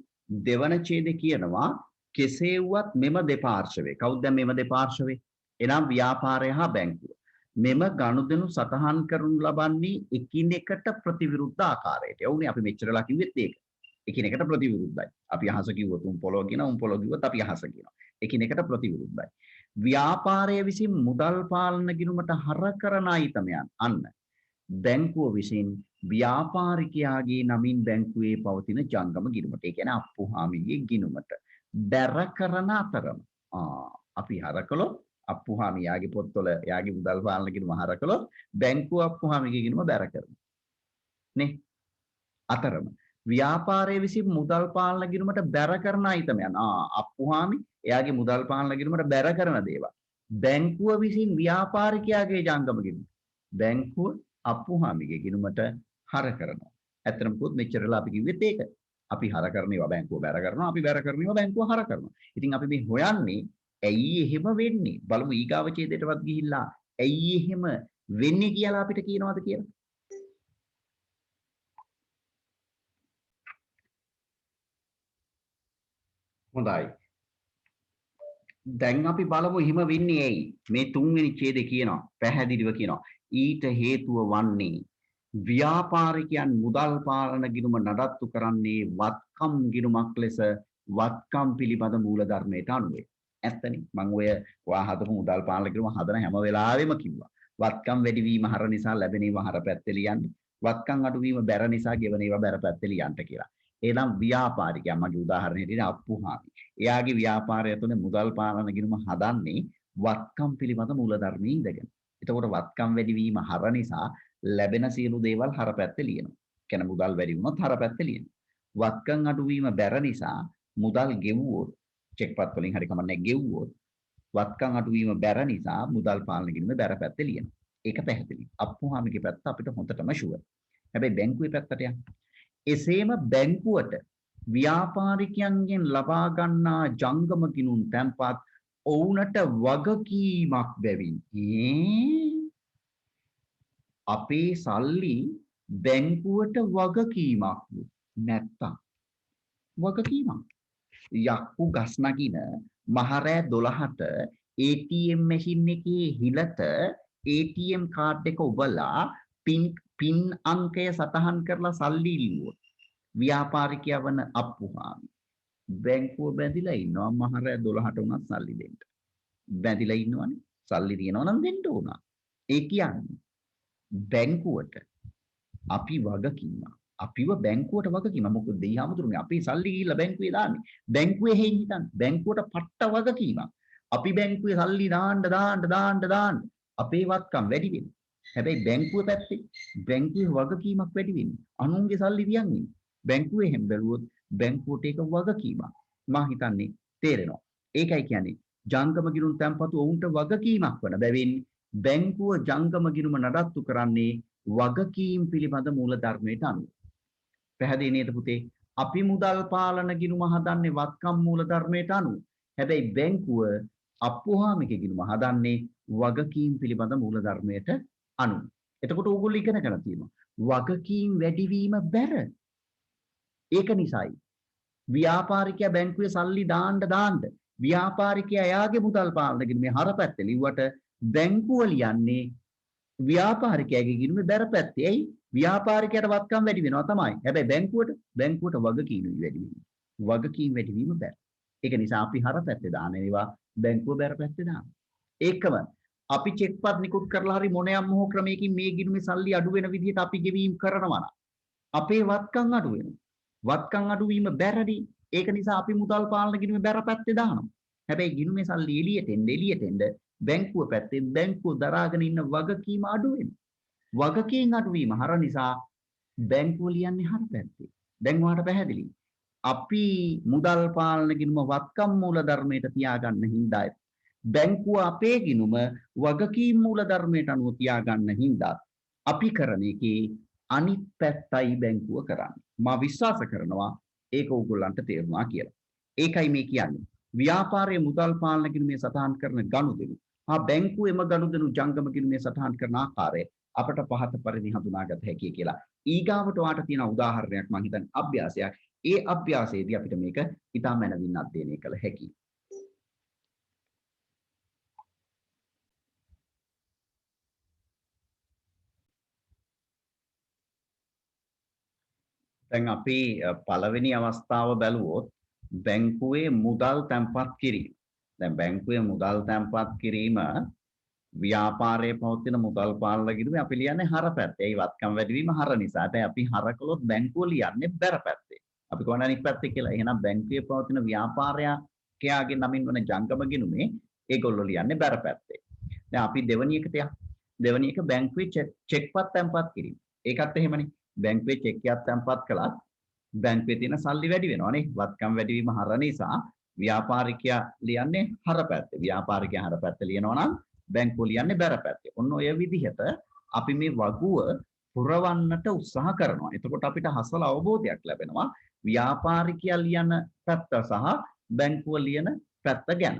දෙවන ඡේදේ කියනවා කෙසේ වුවත් මෙම දෙපාර්ශවයේ. කවුද දැන් මෙම දෙපාර්ශවයේ? එනම් ව්‍යාපාරය හා බැංකුව. මෙම ගනුදෙනු සටහන් කරනු ලබන්නේ එකිනෙකට ප්‍රතිවිරුද්ධ ආකාරයට. ඒ වුණේ අපි මෙච්චරලා කිව්වෙත් ඒක. එකිනෙකට ප්‍රතිවිරුද්ධයි. අපි අහස කිව්වොත් උන් පොළොව කියනවා, උන් පොළොව කිව්වොත් අපි අහස කියනවා. එකිනෙකට ප්‍රතිවිරුද්ධයි. ව්‍යාපාරය විසින් මුදල් පාලන ගිණුමට හර කරන අයිතමයන් අන්න බැංකුව විසින් ව්‍යාපාරිකයාගේ නමින් බැංකුවේ පවතින ජංගම ගිණුමට. ඒ කියන්නේ අප්පුහාමිගේ ගිණුමට බැර කරන අතරම අපි හර කළොත් අප්පුහාමි යාගේ පොත්වල යාගේ මුදල් පාලන ගිණුම හර කළොත් බැංකුව අප්පුහාමිගේ ගිණුම බැර කරනවා. නේ? අතරම ව්‍යාපාරයේ විසින් මුදල් පාලන ගිණුමට බැර කරන අයිතමයන් අප්පුහාමි එයාගේ මුදල් පාලන ගිණුමට බැර කරන දේවල්. බැංකුව විසින් ව්‍යාපාරිකයාගේ ජංගම ගිණුම. බැංකුව අප්පුහාමිගේ ගිණුමට හර කරනවා. ඇත්තටම කිව්වොත් මෙච්චරලා අපි කිව්වෙත් ඒක. අපි හර කරන ඒවා බැංකුව බැර කරනවා, අපි බැර කරන ඒවා බැංකුව හර කරනවා. ඉතින් අපි මේ හොයන්නේ ඇයි එහෙම වෙන්නේ? බලමු ඊගාව ඡේදයටවත් ගිහිල්ලා ඇයි එහෙම වෙන්නේ කියලා අපිට කියනවාද කියලා. හොඳයි. දැන් අපි බලමු එහෙම වෙන්නේ ඇයි? මේ තුන්වෙනි ඡේදේ කියනවා පැහැදිලිව කියනවා. ඊට හේතුව වන්නේ ව්‍යාපාරිකයන් මුදල් පාලන ගිණුම නඩත්තු කරන්නේ වත්කම් ගිණුමක් ලෙස වත්කම් පිළිබඳ මූලධර්මයට අනුවයි. ඇත්තනේ මම ඔය ඔයා හදපු මුදල් පාලන ගිණුම හදන හැම වෙලාවෙම කිව්වා. වත්කම් වැඩිවීම හර නිසා ලැබෙන ඒවා හර පැත්තේ ලියන්න. වත්කම් අඩුවීම බැර නිසා ගෙවන ඒවා බැර පැත්තේ ලියන්න කියලා. එනම් ව්‍යාපාරිකයා මගේ උදාහරණයක් විදිහට අප්පුහාමි. එයාගේ ව්‍යාපාරය තුළ මුදල් පාලන ගිණුම හදන්නේ වත්කම් පිළිබඳ මූලධර්මයේ ඉඳගෙන. එතකොට වත්කම් වැඩිවීම හර නිසා ලැබෙන සියලු දේවල් හර පැත්තේ ලියනවා. කියන්නේ මුදල් වැඩි වුණොත් හර පැත්තේ ලියනවා. වත්කම් අඩුවීම බැර නිසා මුදල් ගෙවුවොත් චෙක්පත් වලින් හරි කමන්නේ ගෙවුවොත් වත්කම් අඩුවීම බැර නිසා මුදල් පාලන ගිණුම බැර පැත්තේ ලියනවා. ඒක පැහැදිලි. අප්පුහාමිගේ පැත්ත අපිට හොඳටම ෂුවර්. හැබැයි බැංකුවේ පැත්තට යන්න. එසේම බැංකුවට ව්‍යාපාරිකයන්ගෙන් ලබා ගන්නා ජංගම ගිණුම් තැන්පත් ඔවුන්ට වගකීමක් බැවින් අපේ සල්ලි බැංකුවට වගකීමක් නැත්තම් වගකීමක් යක්කු ගස් නගින මහරෑ 12ට ATM මැෂින් එකේ හිලට ATM කාඩ් එක ඔබලා පින් අංකය සටහන් කරලා සල්ලි ඉල්ලුවොත් ව්‍යාපාරිකයා වන අප්පුහාමි බැංකුව බැඳිලා ඉන්නවා මහරෑ 12ට උනත් සල්ලි දෙන්න. බැඳිලා ඉන්නවනේ. සල්ලි තියනවා නම් දෙන්න ඕන. ඒ කියන්නේ බැංකුවට අපි වගකීම. අපිව බැංකුවට වගකීම. මොකද දෙයිහාමුදුරනේ අපි සල්ලි ගිහිල්ලා බැංකුවේ දාන්නේ. බැංකුවේ හේන් හිටන් බැංකුවට පට්ට වගකීමක්. අපි බැංකුවේ සල්ලි දාන්න අපේ වත්කම් වැඩි වෙනවා. හැබැයි බැංකුව පැත්තේ බැංකුවේ වගකීමක් වැඩි වෙන්නේ. අනුන්ගේ සල්ලි තියන් ඉන්නේ. බැංකුවේ හැම බැලුවොත් බැංකුවට ඒක වගකීමක්. මා හිතන්නේ තේරෙනවා. ඒකයි කියන්නේ ජංගම ගිණුම් තැන්පතු ඔවුන්ට වගකීමක් වන බැවින් බැංකුව ජංගම ගිණුම නඩත්තු කරන්නේ වගකීම් පිළිබඳ මූලධර්මයට අනුව. පැහැදිලි නේද පුතේ? අපි මුදල් පාලන ගිණුම හදන්නේ වත්කම් මූලධර්මයට අනුව. හැබැයි බැංකුව අප්පුහාමික ගිණුම හදන්නේ වගකීම් පිළිබඳ මූලධර්මයට අනුව. එතකොට ඕගොල්ලෝ ඉගෙන ගන්න තියෙනවා. වගකීම් වැඩිවීම බැර. ඒක නිසායි ව්‍යාපාරිකයා බැංකුවේ සල්ලි දාන්න ව්‍යාපාරිකයා එයාගේ මුදල් පාලන ගිණුමේ හරපැත්තේ ලිව්වට බැංකුව ලියන්නේ ව්‍යාපාරිකයාගේ ගිණුමේ බැරපැත්තේ. ඇයි? ව්‍යාපාරිකයාට වත්කම් වැඩි වෙනවා තමයි. හැබැයි බැංකුවට වගකීම් වැඩි වෙනවා. වගකීම් වැඩි වීම බැර. ඒක නිසා අපි හරපැත්තේ දාන ඒවා බැංකුව බැරපැත්තේ දාන. ඒකම අපි චෙක්පත් නිකුත් කරලා හරි මොනෑම් මොහ ක්‍රමයකින් මේ ගිණුමේ සල්ලි අඩු වෙන විදිහට අපි ගෙවීම් කරනවා නම් අපේ වත්කම් අඩු වෙනවා. වත්කම් අඩු වීම බැරදී. ඒක නිසා අපි මුදල් පාලන ගිණුමේ බැරපැත්තේ දානවා. හැබැයි ගිණුමේ සල්ලි එළියට එන්න බැංකුව පැත්තේ බැංකුව දරාගෙන ඉන්න වගකීම අඩු වෙනවා. වගකීම් අඩු වීම හර නිසා බැංකුව ලියන්නේ හර පැත්තේ. දැන් ඔයාලට පැහැදිලි. අපි මුදල් පාලන ගිණුම වත්කම් මූල ධර්මයට තියාගන්න හින්දා බැංකුව අපේ ගිණුම වගකීම් මූල ධර්මයට අනුව තියාගන්න හින්දා අපි කරන එකේ අනිත් පැත්තයි බැංකුව කරන්නේ. මා විශ්වාස කරනවා ඒක ඕගොල්ලන්ට තේරුණා කියලා. ඒකයි මේ කියන්නේ. ව්‍යාපාරයේ මුදල් පාලන ගිණුමේ සටහන් කරන ගනුදෙනු බැංකුවේම ගනුදෙනු ජංගම ගිණුමේ සටහන් කරන ආකාරය අපට පහත පරිදි හඳුනාගත හැකියි කියලා. ඊගාවට ඔයාට තියෙන උදාහරණයක් මම හිතන්නේ අභ්‍යාසයක්. ඒ අභ්‍යාසයේදී අපිට මේක ඉතාම මනවින් අධ්‍යයනය කළ හැකියි. දැන් අපි පළවෙනි අවස්ථාව බැලුවොත් බැංකුවේ මුදල් තැන්පත් කිරීම. දැන් බැංකුවේ මුදල් තැන්පත් කිරීම ව්‍යාපාරයේ පවතින මුදල් පාලන ගිණුමේ අපි ලියන්නේ හර පැත්තේ. ඒ වත්කම් වැඩිවීම හර නිසා. හැබැයි අපි හර කළොත් බැංකුව ලියන්නේ බැර පැත්තේ. අපි කොහොමද අනිත් පැත්තේ කියලා. එහෙනම් බැංකුවේ පවතින ව්‍යාපාරයකයාගේ නමින් වන ජංගම ගිණුමේ ඒගොල්ලෝ ලියන්නේ බැර පැත්තේ. දැන් අපි දෙවැනි එකට යමු. දෙවැනි එක බැංකුවේ චෙක්පත් තැන්පත් කිරීම. ඒකත් එහෙමනේ. බැංකුවේ චෙක් එකක් තැන්පත් කළත් බැංකුවේ තියෙන සල්ලි වැඩි වෙනවානේ. වත්කම් වැඩිවීම හර නිසා ව්‍යාපාරිකයා ලියන්නේ හර පැත්තේ. ව්යාපාරිකයා හර පැත්තේ ලියනවා නම් බැංකුව ලියන්නේ බැර පැත්තේ. ඔන්න ඔය විදිහට අපි මේ වගුව පුරවන්නට උත්සාහ කරනවා. එතකොට අපිට හසල අවබෝධයක් ලැබෙනවා ව්‍යාපාරිකයා ලියන පැත්ත සහ බැංකුව ලියන පැත්ත ගැන.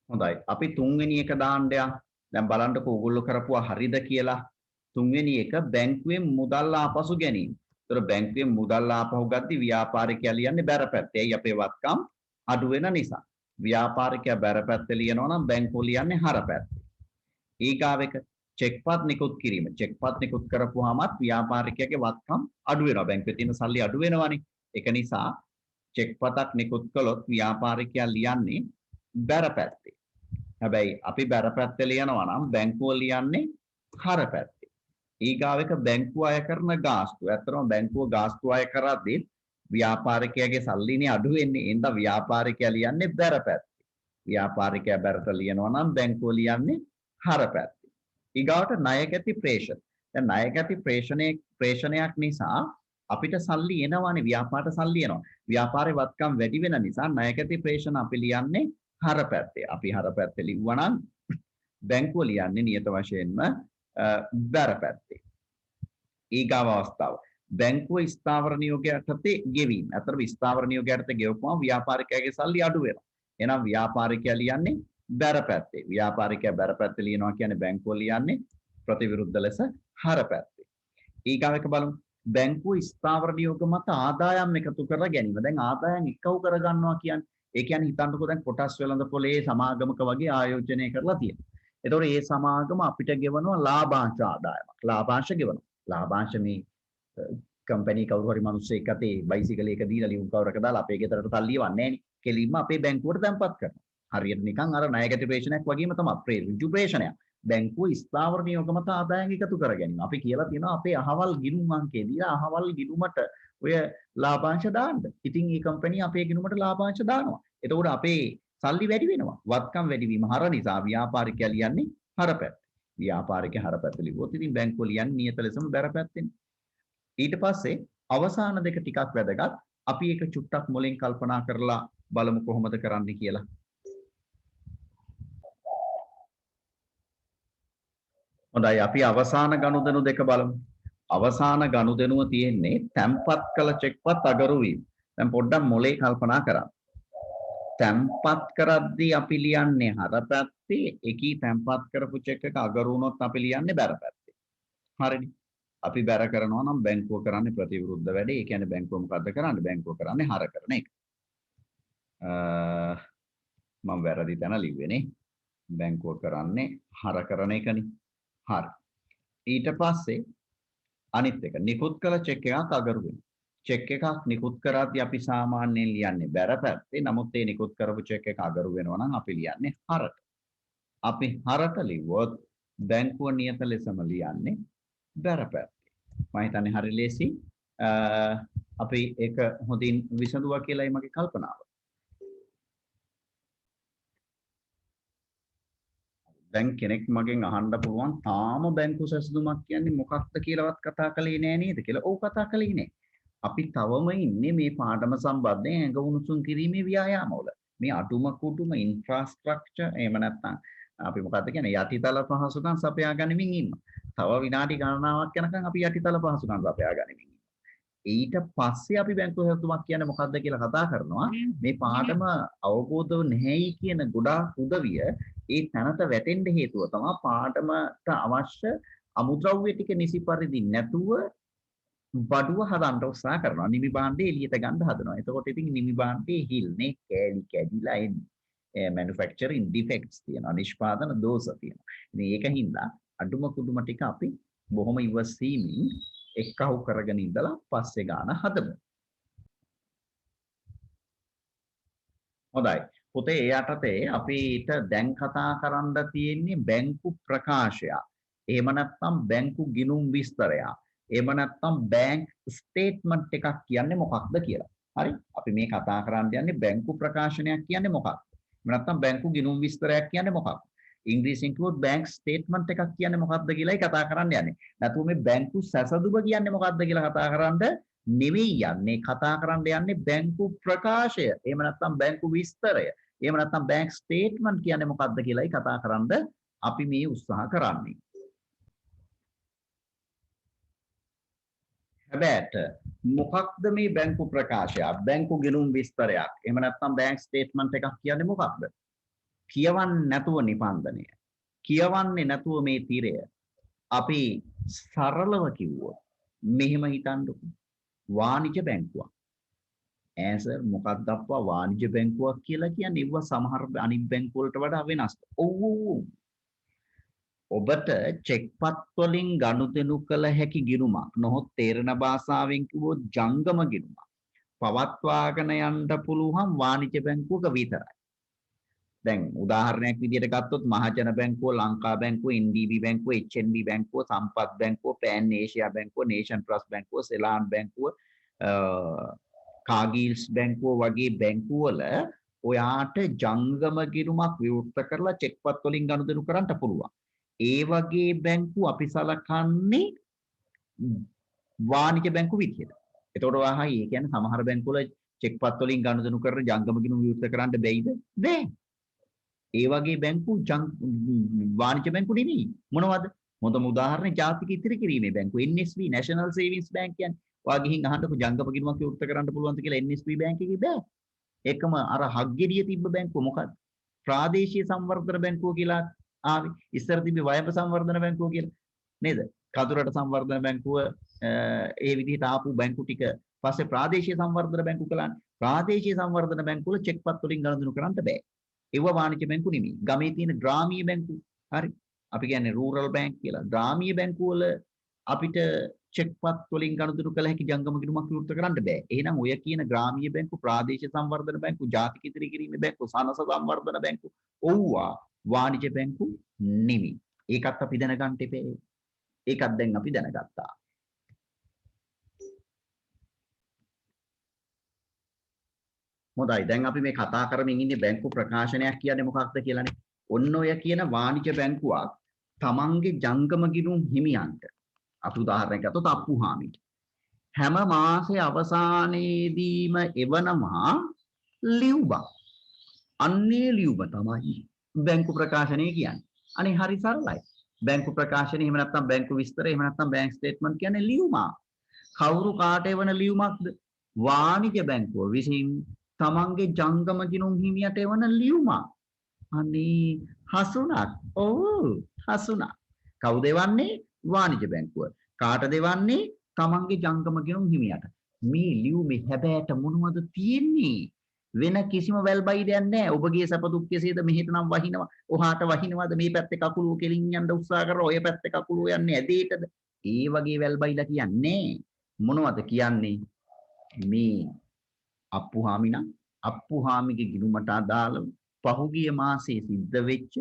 හොඳයි. අපි තුන්වෙනි එක දාන්න යමු. දැන් බලන්නකෝ ඕගොල්ලෝ කරපුවා හරිද කියලා. තුන්වෙනි එක බැංකුවෙන් මුදල් ආපසු ගැනීම. ඒතර බැංකුවෙන් මුදල් ආපහු ගද්දි ව්‍යාපාරිකයා ලියන්නේ බැර පැත්තේ. ඇයි? අපේ වත්කම් අඩු වෙන නිසා. ව්‍යාපාරිකයා බැර පැත්තේ ලියනවා නම් බැංකුව ලියන්නේ හර පැත්තේ. ඊගාව එක චෙක්පත් නිකුත් කිරීම. චෙක්පත් නිකුත් කරපුවාමත් ව්‍යාපාරිකයාගේ වත්කම් අඩු වෙනවා. බැංකුවේ තියෙන සල්ලි අඩු වෙනවානේ. ඒක නිසා චෙක්පතක් නිකුත් කළොත් ව්‍යාපාරිකයා ලියන්නේ බැර පැත්තේ. හැබැයි අපි බැර පැත්තේ ලියනවා නම් බැංකුව ලියන්නේ හර පැත්තේ. ඊගාව එක බැංකුව අය කරන ගාස්තු. ඇත්තටම බැංකුව ගාස්තු අය කරද්දී ව්‍යාපාරිකයාගේ සල්ලිනේ අඩු වෙන්නේ. එහෙනම් ව්‍යාපාරිකයා ලියන්නේ බැර පැත්තේ. ව්‍යාපාරිකයා බැරට ලියනවා නම් බැංකුව ලියන්නේ හර පැත්තේ. ඊගාවට ණයකැති ප්‍රේෂණ. දැන් ණයකැති ප්‍රේෂණයක් නිසා අපිට සල්ලි එනවානේ. ව්‍යාපාරට සල්ලි එනවා. ව්‍යාපාරේ වත්කම් වැඩි වෙන නිසා ණයකැති ප්‍රේෂණ අපි ලියන්නේ හර පැත්තේ. අපි හර පැත්තේ ලිව්වා නම් බැංකුව ලියන්නේ නියත වශයෙන්ම බැර පැත්තේ. ඊගාව අවස්ථාව බැංකුව ස්ථාවර නියෝගයට ගෙවීම. අතර ස්ථාවර නියෝගයට ගෙවපුවම ව්‍යාපාරිකයාගේ සල්ලි අඩු වෙනවා. එහෙනම් ව්‍යාපාරිකයා ලියන්නේ බැර පැත්තේ. ව්‍යාපාරිකයා බැර පැත්තේ ලියනවා කියන්නේ බැංකුව ලියන්නේ ප්‍රතිවිරුද්ධ ලෙස හර පැත්තේ. ඊගාව එක බලමු. බැංකුව ස්ථාවර නියෝග මත ආදායම් එකතු කර ගැනීම. දැන් ආදායම් එකව කර ගන්නවා කියන්නේ ඒ කියන්නේ හිතන්නකෝ දැන් කොටස් වෙළඳ පොලේ සමාගමක වගේ ආයෝජනය කරලා තියෙනවා. එතකොට මේ සමාගම අපිට ගෙවනවා ලාභාංශ ආදායමක්. ලාභාංශ ගෙවනවා. ලාභාංශ මේ කම්පැනි කවුරු හරි මිනිස්සෙක් අතේ බයිසිකල් එක දීලා ලියුම් කවරක දාලා අපේ ගෙදරට තල්ලියවන්නේ නැහනේ. කෙලින්ම අපේ බැංකුවට තැන්පත් කරනවා. හරියට නිකන් අර ණයගැට ප්‍රේෂණයක් වගේම තමයි ඍජු ප්‍රේෂණයක්. බැංකුව ස්ථාවර නියෝග මත ආදායම් එකතු කර ගැනීම. අපි කියලා තියෙනවා අපේ අහවල් ගිණුම් අංකේ දීලා අහවල් ගිණුමට ඔය ලාභාංශ දාන්න. ඉතින් මේ කම්පැනි අපේ ගිණුමට ලාභාංශ දානවා. එතකොට අපේ සල්ලි වැඩි වෙනවා. වත්කම් වැඩි වීම හර නිසා ව්‍යාපාරිකයා ලියන්නේ හරපැත්ත. ව්‍යාපාරිකයා හරපැත්ත ලිව්වොත් ඉතින් බැංකුව ලියන්නේ නියත ලෙසම බැරපැත්තෙන්. ඊට පස්සේ අවසාන දෙක ටිකක් වැදගත්. අපි ඒක චුට්ටක් මොලෙන් කල්පනා කරලා බලමු කොහොමද කරන්නේ කියලා. හොඳයි අපි අවසාන ගනුදෙනු දෙක බලමු. අවසාන ගනුදෙනුව තියෙන්නේ තැම්පත් කළ චෙක්පත් අගරු වීම. දැන් පොඩ්ඩක් මොලේ කල්පනා කරන්න. තැම්පත් කරද්දී අපි ලියන්නේ හරපැත්තේ, එකී තැම්පත් කරපු චෙක් එක අගරු වුණොත් අපි ලියන්නේ බැරපැත්තේ. හරිනේ. අපි බැර කරනවා නම් බැංකුව කරන්නේ ප්‍රතිවිරුද්ධ වැඩේ. ඒ කියන්නේ බැංකුව මොකද්ද කරන්නේ? බැංකුව කරන්නේ හර කරන එක. මම වැරදි තැන ලිව්වේ නේ. බැංකුව කරන්නේ හර කරන එකනේ. හරි. ඊට පස්සේ අනිත් එක නිකුත් කළ චෙක් එකක් අගරු වෙනවා. චෙක් එකක් නිකුත් කරද්දී අපි සාමාන්‍යයෙන් ලියන්නේ බැරපැත්තේ. නමුත් ඒ නිකුත් කරපු චෙක් එක අගරු වෙනවා නම් අපි ලියන්නේ හරට. අපි හරට ලිව්වොත් බැංකුව නියත ලෙසම ලියන්නේ බැරපැත්තේ. මම හිතන්නේ හරි ලේසි. අපි ඒක හොඳින් විසඳුවා කියලායි මගේ කල්පනාව. දැන් කෙනෙක් මගෙන් අහන්න පුළුවන් තාම බැංකු සැසඳුමක් කියන්නේ මොකක්ද කියලාවත් කතා කළේ නෑ නේද කියලා. ඔව් කතා කළේ නෑ. අපි තවම ඉන්නේ මේ පාඩම සම්බන්ධයෙන් ඇඟ උණුසුම් කිරීමේ ව්‍යායාමවල. මේ අඩුම කුඩුම ඉන්ෆ්‍රාස්ට්‍රක්චර් එහෙම නැත්නම් අපි මොකද්ද කියන්නේ යටිතල පහසුකම් සපයා ගනිමින් ඉන්නවා. තව විනාඩි ගණනාවක් යනකම් අපි යටිතල පහසුකම් සපයා ගනිමින් ඉන්නවා. ඊට පස්සේ අපි බැංකු සැසඳුමක් කියන්නේ මොකද්ද කියලා කතා කරනවා. මේ පාඩම අවබෝධව නැහැයි කියන ගොඩාක් උදවිය ඒ තැනට වැටෙන්න හේතුව තමයි පාඩමට අවශ්‍ය අමුද්‍රව්‍ය ටික නිසි පරිදි නැතුව බඩුව හදන්න උත්සාහ කරනවා. නිමි භාණ්ඩේ එළියට ගන්න හදනවා. එතකොට ඉතින් නිමි භාණ්ඩේ හිල්නේ කෑලි කැඩිලා එන්නේ. manufacturing defects තියෙනවා. නිෂ්පාදන දෝෂ තියෙනවා. ඉතින් ඒකින්ද අඩුම කුඩුම ටික අපි බොහොම ඉවසීමෙන් එක්කහුව කරගෙන ඉඳලා පස්සේ ගාන හදමු. හොඳයි. පුතේ ඒ යටතේ අපිට දැන් කතා කරන්න තියෙන්නේ බැංකු ප්‍රකාශය. එහෙම නැත්නම් බැංකු ගිණුම් විස්තරය. එහෙම නැත්නම් බැංක් ස්ටේට්මන්ට් එකක් කියන්නේ මොකක්ද කියලා. හරි? අපි මේ කතා කරන්න යන්නේ බැංකු ප්‍රකාශනයක් කියන්නේ මොකක්ද? එහෙම නැත්නම් බැංකු ගිණුම් විස්තරයක් කියන්නේ මොකක්ද? ඉංග්‍රීසියෙන් කිව්වොත් බැංක් ස්ටේට්මන්ට් එකක් කියන්නේ මොකක්ද කියලායි කතා කරන්න යන්නේ. නැතුව මේ බැංකු සැසඳුම කියන්නේ මොකක්ද කියලා කතා කරන්න නෙවෙයි යන්නේ. කතා කරන්න යන්නේ බැංකු ප්‍රකාශය. එහෙම නැත්නම් බැංකු විස්තරය. එහෙම නැත්නම් බැංක් ස්ටේට්මන්ට් කියන්නේ මොකක්ද කියලායි කතා කරන්න අපි මේ උත්සාහ කරන්නේ. හැබැයි මොකක්ද මේ බැංකු ප්‍රකාශය? බැංකු ගිණුම් විස්තරයක්. එහෙම නැත්නම් බැංක් ස්ටේට්මන්ට් එකක් කියන්නේ මොකක්ද? කියවන්නේ නැතුව නිබන්ධනය. කියවන්නේ නැතුව මේ තිරය. අපි සරලව කිව්වොත් මෙහෙම හිතන්නකෝ. වාණිජ බැංකුවක්. ඇන්සර් මොකක්ද අප්පා වාණිජ බැංකුවක් කියලා කියන්නේ? ඒව සමහර අනිත් බැංකු වලට වඩා වෙනස්. ඔව්. ඔබට චෙක්පත් වලින් ගනුදෙනු කළ හැකි ගිණුමක් නොහොත් තේරෙන භාෂාවෙන් කිව්වොත් ජංගම ගිණුමක් පවත්වාගෙන යන්න පුළුවන් වාණිජ බැංකුවක විතරයි. දැන් උදාහරණයක් විදිහට ගත්තොත් මහජන බැංකුව, ලංකා බැංකුව, NDB බැංකුව, HNB බැංකුව, සම්පත් බැංකුව, පෑන් ඒෂියා බැංකුව, නේෂන් ට්‍රස්ට් බැංකුව, සෙලාන් බැංකුව, කාගීල්ස් බැංකුව වගේ බැංකුව වල ඔයාට ජංගම ගිණුමක් විවෘත කරලා චෙක්පත් වලින් ගනුදෙනු කරන්න පුළුවන්. ඒ වගේ බැංකු අපි සලකන්නේ වාණිජ බැංකු විදියට. එතකොට වහයි ඒ කියන්නේ සමහර බැංකු වල චෙක්පත් වලින් ගනුදෙනු කරන ජංගම ගිණුම විවෘත කරන්න බැයිද? බැහැ. ඒ වගේ බැංකු වාණිජ බැංකු නෙමෙයි. මොනවද? හොඳම උදාහරණය ජාතික ඉතිරි කිරීමේ බැංකුව NSB National Savings Bank කියන්නේ. ඔයා ගිහින් අහන්නකෝ ජංගම ගිණුමක් විවෘත කරන්න පුළුවන්ද කියලා NSB බැංක් එකේ බෑ. ඒකම අර හග්ගෙඩිය තිබ්බ බැංකුව මොකක්ද? ප්‍රාදේශීය සංවර්ධන බැංකුව කියලා ආවේ. ඉස්සර තිබ්බේ වයඹ සංවර්ධන බැංකුව කියලා. නේද? කතුරට සංවර්ධන බැංකුව ඒ විදිහට ආපු බැංකු ටික පස්සේ ප්‍රාදේශීය සංවර්ධන බැංකු කළානේ. ප්‍රාදේශීය සංවර්ධන බැංකු වල චෙක් පත් වලින් ගනුදෙනු කරන්න බෑ. ඒව වාණිජ්‍ය බැංකු නෙමෙයි. ගමේ තියෙන ග්‍රාමීය බැංකු. හරි. අපි කියන්නේ රූරල් බැංක් කියලා. ග්‍රාමීය බැංකු වල අපිට චෙක් පත් වලින් ගනුදෙනු කළ හැකි ජංගම ගිණුමක් විවෘත කරන්න බෑ. එහෙනම් ඔය කියන ග්‍රාමීය බැංකු, ප්‍රාදේශීය සංවර්ධන බැංකු, ජාතික ඉදිරි කිරීමේ බැංකු, සනස සංවර්ධන බැංකු ඔව්වා වාණිජ්‍ය බැංකු නෙමෙයි. ඒකත් අපි දැනගන්න ඉපේ. ඒකත් දැන් අපි දැනගත්තා. හොඳයි. දැන් අපි මේ කතා කරමින් ඉන්නේ බැංකු ප්‍රකාශනයක් කියන්නේ මොකක්ද කියලානේ. ඔන්න ඔය කියන වාණිජ්‍ය බැංකුවක් තමන්ගේ ජංගම ගිණුම් හිමියන්ට අපි උදාහරණයක් ගත්තොත් අප්පුහාමිට හැම මාසයේ අවසානයේදීම එවනවා ලියුම. අන්නේ ලියුම තමයි බැංකු ප්‍රකාශනය කියන්නේ. අනේ හරි සරලයි. බැංකු ප්‍රකාශනය එහෙම නැත්නම් බැංකු විස්තර එහෙම නැත්නම් බැංක් ස්ටේට්මන්ට් කියන්නේ ලියුම. කවුරු කාට එවන ලියුමක්ද? වාණිජ්‍ය බැංකුව විසින් තමන්ගේ ජංගම ගිණුම් හිමියට එවන ලියුම. අනේ හසුණක්. ඔව් හසුණක්. කවුද එවන්නේ? වාණිජ්‍ය බැංකුව. කාටද එවන්නේ? තමන්ගේ ජංගම ගිණුම් හිමියට. මේ ලියුමේ හැබෑට මොනවද තියෙන්නේ? වෙන කිසිම වැල්බයිඩයක් නැහැ. ඔබගේ සැප දුක් කෙසේද මෙහෙට නම් වහිනවා. ඔහාට වහිනවද? මේ පැත්තේ කකුල කෙලින් යන්න උත්සාහ කරලා ඔය පැත්තේ කකුල යන්නේ ඇදේටද? ඒ වගේ වැල්බයිලා කියන්නේ මොනවද කියන්නේ? මේ අප්පුහාමි නම් අප්පුහාමිගේ ගිණුමට අදාළව පහුගිය මාසයේ සිද්ධ වෙච්ච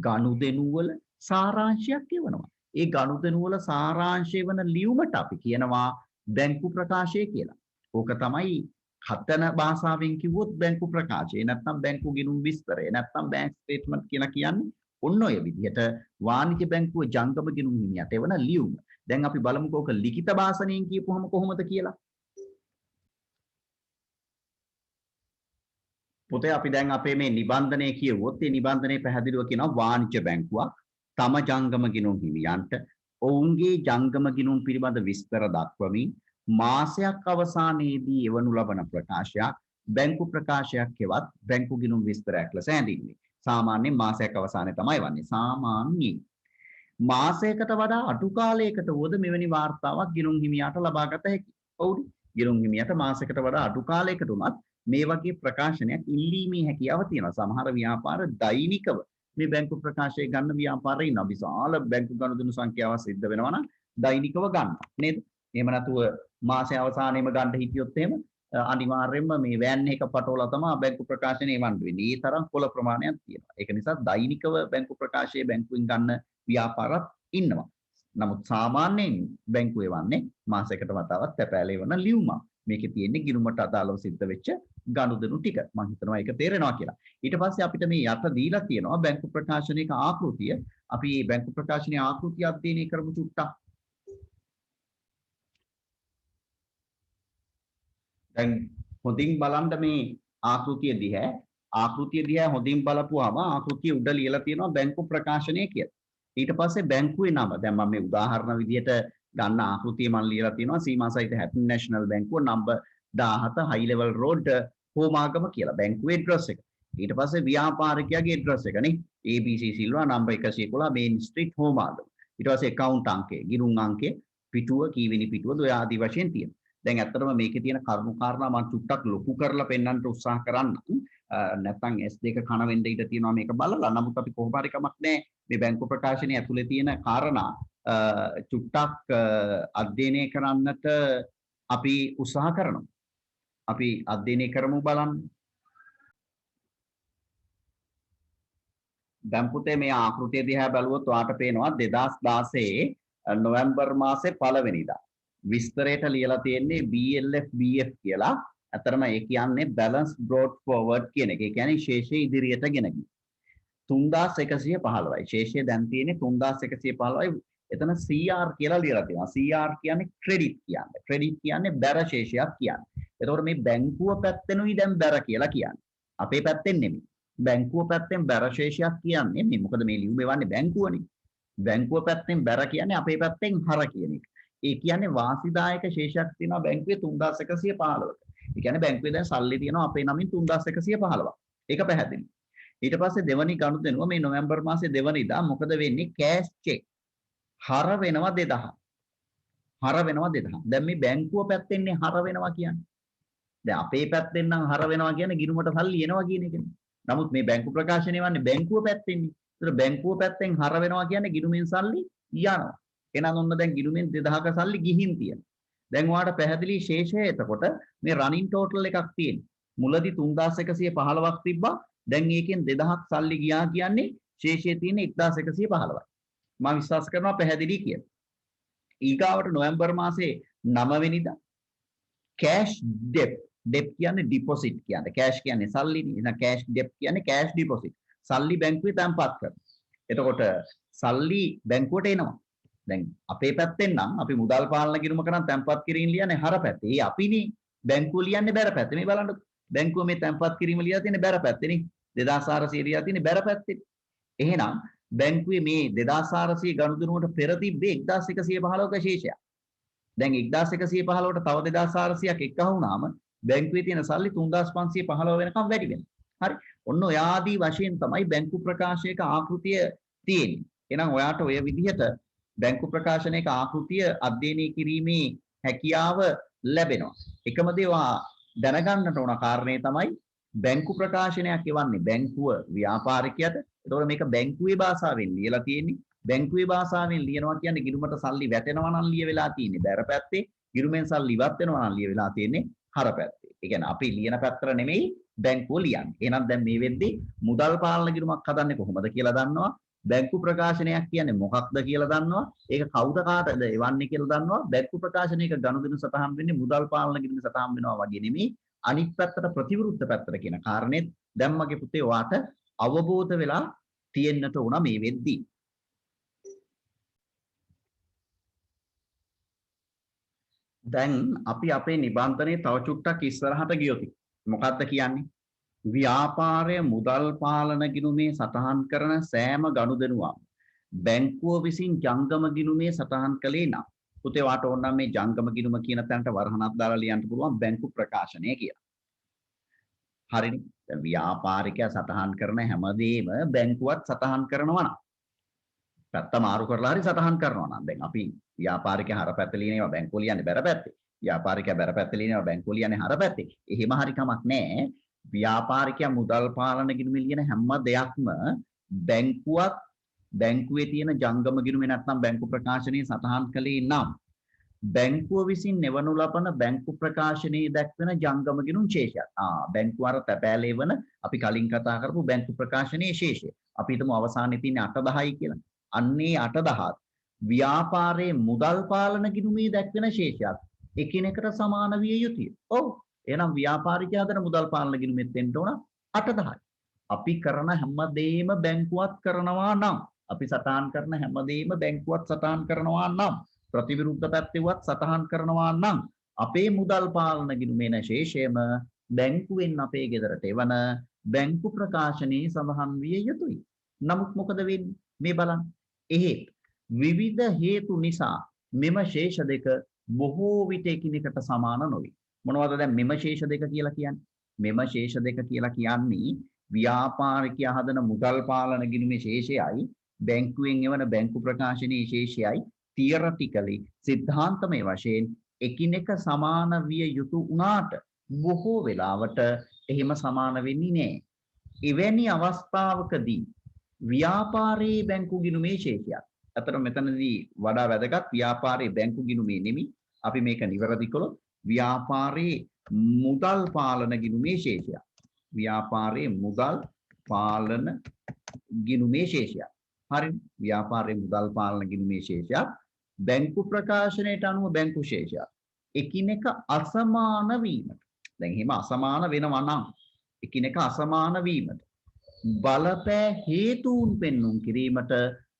ගනුදෙනු වල සාරාංශයක් එවනවා. ඒ ගනුදෙනු වල සාරාංශය වන ලියුමට අපි කියනවා බැංකු ප්‍රකාශය කියලා. ඕක තමයි හතන භාෂාවෙන් කිව්වොත් බැංකු ප්‍රකාශය. නැත්නම් බැංකු ගිණුම් විස්තරය. නැත්නම් බැංක් ස්ටේට්මන්ට් කියලා කියන්නේ ඔන්න ඔය විදිහට වාණිජ්‍ය බැංකුව ජංගම ගිණුම් හිමියට එවන ලියුම. දැන් අපි බලමුකෝ ඔක ලිඛිත භාෂණයෙන් කියපුවම කොහොමද කියලා. පොතේ අපි දැන් අපේ මේ නිබන්ධනය කියවුවොත් ඒ නිබන්ධනයේ පැහැදිලිව කියනවා වාණිජ්‍ය බැංකුවක් තම ජංගම ගිණුම් හිමියන්ට ඔවුන්ගේ ජංගම ගිණුම් පිළිබඳ විස්තර දක්වමින් මාසයක් අවසානයේදී එවනු ලබන ප්‍රකාශයක් බැංකු ප්‍රකාශයක් හෙවත් බැංකු ගිණුම් විස්තරයක් ලෙස හැඳින්වේ. සාමාන්‍යයෙන් මාසයක් අවසානයේ තමයි වන්නේ. සාමාන්‍යයෙන් මාසයකට වඩා අඩු කාලයකට වුවද මෙවැනි වාර්තාවක් ගිණුම් හිමියාට ලබාගත හැකියි. ඔව්ද? ගිණුම් හිමියාට මාසයකට වඩා අඩු කාලයකට උනත් මේ වගේ ප්‍රකාශනයක් ඉල්ලීමේ හැකියාව තියෙනවා. සමහර ව්‍යාපාර දෛනිකව මේ බැංකු ප්‍රකාශය ගන්න ව්‍යාපාර ඉන්නවා. විශාල බැංකු ගනුදෙනු සංඛ්‍යාවක් සිද්ධ වෙනවා නම් දෛනිකව ගන්නවා. නේද? එහෙම නැතුව මාසයේ අවසානයේම ගන්න හිටියොත් එහෙම අනිවාර්යයෙන්ම මේ වෑන් එක පටවලා තමයි බැංකු ප්‍රකාශනය එවන්න වෙන්නේ. ඒ තරම් කොළ ප්‍රමාණයක් තියෙනවා. ඒක නිසා දෛනිකව බැංකු ප්‍රකාශය බැංකුවෙන් ගන්න ව්‍යාපාරත් ඉන්නවා. නමුත් සාමාන්‍යයෙන් බැංකුව එවන්නේ මාසයකට වතාවක් තැපෑලේ වන ලියුමක්. මේකේ තියෙන්නේ ගිණුමට අදාළව සිද්ධ වෙච්ච ගනුදෙනු ටික. මම හිතනවා ඒක තේරෙනවා කියලා. ඊට පස්සේ අපිට මේ යට දීලා තියෙනවා බැංකු ප්‍රකාශනයක ආකෘතිය. අපි මේ බැංකු ප්‍රකාශනයේ ආකෘතිය අධ්‍යයනය කරමු චුට්ටක්. දැන් හොඳින් බලන්න මේ ආකෘතිය දිහා හොඳින් බලපුවාම ආකෘතිය උඩ ලියලා තියෙනවා බැංකු ප්‍රකාශනය කියලා. ඊට පස්සේ බැංකුවේ නම. දැන් මම මේ උදාහරණ විදිහට ගන්න ආකෘතිය මම ලියලා තියෙනවා සීමා සහිත හැපි නැෂනල් බැංකුව නම්බර් 17 හයි ලෙවල් රෝඩ් හෝමාගම කියලා බැංකුවේ ඇඩ්‍රස් එක. ඊට පස්සේ ව්‍යාපාරිකයාගේ ඇඩ්‍රස් එක නේ ABC සිල්වා නම්බර් 111 මේන් ස්ට්‍රීට් හෝමාගම. ඊට පස්සේ account අංකය, ගිණුම් අංකය, පිටුව කීවෙනි පිටුවද ඔය ආදි වශයෙන් තියෙනවා. දැන් ඇත්තටම මේකේ තියෙන කරුණු කාරණා මම චුට්ටක් ලොකු කරලා පෙන්වන්න උත්සාහ කරන්නම්. නැත්නම් S2 කන වෙන්න ඉඩ තියෙනවා මේක බලලා. නමුත් අපි කොහොම හරි කමක් නැහැ මේ බැංකු ප්‍රකාශනයේ ඇතුලේ තියෙන කාරණා චුට්ටක් අධ්‍යයනය කරන්නට අපි උත්සාහ කරනවා. අපි අධ්‍යයනය කරමු බලන්න. දැන් පුතේ මේ ආකෘතිය දිහා බලුවොත් ඔයාට පේනවා 2016 නොවැම්බර් මාසේ 1 වෙනිදා විස්තරයට ලියලා තියෙන්නේ BLF BF කියලා. අතරම ඒ කියන්නේ balance brought forward කියන එක. ඒ කියන්නේ ශේෂය ඉදිරියට ගෙන ගිය. 3115යි. ශේෂය දැන් තියෙන්නේ 3115යි. එතන CR කියලා ලියලා තියෙනවා. CR කියන්නේ ක්‍රෙඩිට් කියන්නේ. ක්‍රෙඩිට් කියන්නේ බැර ශේෂයක් කියන්නේ. එතකොට මේ බැංකුව පැත්තෙනුයි දැන් බැර කියලා කියන්නේ. අපේ පැත්තෙන් නෙමෙයි. බැංකුව පැත්තෙන් බැර ශේෂයක් කියන්නේ මේ මොකද මේ ලියුම එවන්නේ බැංකුවනේ. බැංකුව පැත්තෙන් බැර කියන්නේ අපේ පැත්තෙන් හර කියන එක. ඒ කියන්නේ වාසිදායක ශේෂයක් තියෙනවා බැංකුවේ 3115ක. ඒ කියන්නේ බැංකුවේ දැන් සල්ලි තියෙනවා අපේ නමින් 3115ක්. ඒක පැහැදිලි. ඊට පස්සේ දෙවනි ගනුදෙනුව මේ නොවැම්බර් මාසේ 2 වෙනිදා මොකද වෙන්නේ? කෑෂ් චෙක් හර වෙනවා 2000. හර වෙනවා 2000. දැන් මේ බැංකුව පැත්තෙන්නේ හර වෙනවා කියන්නේ. දැන් අපේ පැත්තෙන් නම් හර වෙනවා කියන්නේ ගිණුමට සල්ලි එනවා කියන එකනේ. නමුත් මේ බැංකු ප්‍රකාශනය වන්නේ බැංකුව පැත්තෙන්නේ. ඒතර බැංකුව පැත්තෙන් හර වෙනවා කියන්නේ ගිණුමෙන් සල්ලි යනවා. එහෙනම් ඔන්න දැන් ගිණුමෙන් 2000ක සල්ලි ගිහින් තියෙනවා. දැන් ඔයාලට පැහැදිලි ශේෂය එතකොට මේ රනින් ටෝටල් එකක් තියෙනවා. මුලදී 3115ක් තිබ්බා. දැන් ඒකෙන් 2000ක් සල්ලි ගියා කියන්නේ ශේෂයේ තියෙන 1115යි. මම විශ්වාස කරනවා පැහැදිලි කියලා. ඊගාවට නොවැම්බර් මාසේ 9 වෙනිදා කෑෂ් ඩෙප් කියන්නේ ඩිපොසිට් කියන්නේ කෑෂ් කියන්නේ සල්ලිනේ. එහෙනම් කෑෂ් ඩෙප් කියන්නේ කෑෂ් ඩිපොසිට්. සල්ලි බැංකුවේ තැන්පත් කරනවා. එතකොට සල්ලි බැංකුවට එනවා. දැන් අපේ පැත්තෙන් නම් අපි මුදල් පාලන ගිණුම කරන් තැන්පත් කිරීම ලියන්නේ හර පැත්තේ. ඒ අපිනේ බැංකුව ලියන්නේ බැර පැත්තේ. මේ බලන්න. බැංකුව මේ තැන්පත් කිරීම ලියලා තියෙන්නේ බැර පැත්තේනේ. 2400 ලියලා තියෙන්නේ බැර පැත්තේ. එහෙනම් බැංකුවේ මේ 2400 ගනුදෙනුවට පෙර තිබ්බේ 1115ක ශේෂයක්. දැන් 1115ට තව 2400ක් එකහ වුණාම බැංකුවේ තියෙන සල්ලි 3515 වෙනකම් වැඩි වෙනවා. හරි. ඔන්න ඔය ආදී වශයෙන් තමයි බැංකු ප්‍රකාශයක ආකෘතිය තියෙන්නේ. එහෙනම් ඔයාට ඔය විදිහට බැංකු ප්‍රකාශනයක ආකෘතිය අධ්‍යයනය කිරීමේ හැකියාව ලැබෙනවා. එකම දේ දැනගන්නට ඕන කාරණේ තමයි බැංකු ප්‍රකාශනයක් එවන්නේ බැංකුව ව්‍යාපාරිකයට. එතකොට මේක බැංකුවේ භාෂාවෙන් ලියලා තියෙන්නේ. බැංකුවේ භාෂාවෙන් ලියනවා කියන්නේ ගිණුමට සල්ලි වැටෙනවා නම් ලියවිලා තියෙන්නේ බැර පැත්තේ. ගිණුමෙන් සල්ලි ඉවත් වෙනවා නම් ලියවිලා තියෙන්නේ හර පැත්තේ. ඒ කියන්නේ අපි ලියන පැත්තට නෙමෙයි බැංකුව ලියන්නේ. එහෙනම් දැන් මේ වෙද්දී මුදල් පාලන ගිණුමක් හදන්නේ කොහොමද කියලා දන්නවා. බැංකු ප්‍රකාශනයක් කියන්නේ මොකක්ද කියලා දන්නවා. ඒක කවුද කාටද එවන්නේ කියලා දන්නවා. බැංකු ප්‍රකාශනයක ගනුදෙනු සටහන් වෙන්නේ මුදල් පාලන ගිණුම සටහන් වෙනවා වගේ නෙමෙයි. අනිත් පැත්තට ප්‍රතිවිරුද්ධ පැත්තට කියන කාරණේත් දැන් මගේ පුතේ ඔයාට අවබෝධ වෙලා තියෙන්නට උන මේ වෙද්දී. දැන් අපි අපේ නිබන්ධනයේ තව චුට්ටක් ඉස්සරහට ගියොත් මොකක්ද කියන්නේ? ව්‍යාපාරය මුදල් පාලන ගිණුමේ සටහන් කරන සෑම ගනුදෙනුවක්ම බැංකුව විසින් ජංගම ගිණුමේ සටහන් කළේ නම් පුතේ වාට ඕන නම් මේ ජංගම ගිණුම කියන තැනට වරහණක් දාලා ලියන්න පුළුවන් බැංකු ප්‍රකාශනය කියලා. හරිනේ. දැන් ව්‍යාපාරිකයා සටහන් කරන හැමදේම බැංකුවත් සටහන් කරනවා නම් පැත්ත මාරු කරලා හරි සටහන් කරනවා නම් දැන් අපි ව්‍යාපාරිකයා හර පැත්තේ ලියනවා බැංකුව ලියන්නේ බැර පැත්තේ. ව්‍යාපාරිකයා බැර පැත්තේ ලියනවා බැංකුව ලියන්නේ හර පැත්තේ. එහෙම හරි කමක් නැහැ. ව්‍යාපාරිකයා මුදල් පාලන ගිණුමේ ලියන හැම දෙයක්ම බැංකුවත් බැංකුවේ තියෙන ජංගම ගිණුමේ නැත්නම් බැංකු ප්‍රකාශනයේ සටහන් කළේ නම් බැංකුව විසින් නෙවනු ලබන බැංකු ප්‍රකාශනයේ දැක්වෙන ජංගම ගිණුම් ශේෂයක්. බැංකුව අර තැපෑලේ වන අපි කලින් කතා කරපු බැංකු ප්‍රකාශනයේ ශේෂය. අපි හිතමු අවසානයේ තියෙන 810යි කියලා. අන්නේ 810ත් ව්‍යාපාරයේ මුදල් පාලන ගිණුමේ දැක්වෙන ශේෂයක් එකිනෙකට සමාන විය යුතුය. ඔව්. එහෙනම් ව්‍යාපාරිකයා හදන මුදල් පාලන ගිණුමෙත් දෙන්න ඕන 810යි. අපි කරන හැමදේම බැංකුවත් කරනවා නම් අපි සටහන් කරන හැමදේම බැංකුවත් සටහන් කරනවා නම් ප්‍රතිවිරුද්ධ පැත්තේවත් සටහන් කරනවා නම් අපේ මුදල් පාලන ගිණුමේ ශේෂයම බැංකුවෙන් අපේ ගෙදරට එවන බැංකු ප්‍රකාශනයේ සඳහන් විය යුතුයි. නමුත් මොකද වෙන්නේ? මේ බලන්න. එහෙත් විවිධ හේතු නිසා මෙම ශේෂ දෙක බොහෝ විට එකිනෙකට සමාන නොවේ. මොනවද දැන් මෙම ශේෂ දෙක කියලා කියන්නේ? මෙම ශේෂ දෙක කියලා කියන්නේ ව්‍යාපාරිකයා හදන මුදල් පාලන ගිණුමේ ශේෂයයි බැංකුවෙන් එවන බැංකු ප්‍රකාශනයේ ශේෂයයි තියරටිකලි සිද්ධාන්තමය වශයෙන් එකිනෙක සමාන විය යුතු වුණාට බොහෝ වෙලාවට එහෙම සමාන වෙන්නේ නැහැ. එවැනි අවස්ථාවකදී ව්‍යාපාරයේ බැංකු ගිණුමේ ශේෂයක්. අතන මෙතනදී වඩා වැදගත් ව්‍යාපාරයේ බැංකු ගිණුමේ නෙමෙයි. අපි මේක නිවැරදි කළොත් ව්‍යාපාරයේ මුදල් පාලන ගිණුමේ ශේෂයක්. ව්‍යාපාරයේ මුදල් පාලන ගිණුමේ ශේෂයක්. හරි. ව්‍යාපාරයේ මුදල් පාලන ගිණුමේ ශේෂයක් බැංකු ප්‍රකාශනයට අනුව බැංකු ශේෂයක් එකිනෙක අසමාන වීමට. දැන් එහෙම අසමාන වෙනවා නම් එකිනෙක අසමාන වීමට බලපෑ හේතුන් පෙන්눔 කිරීමට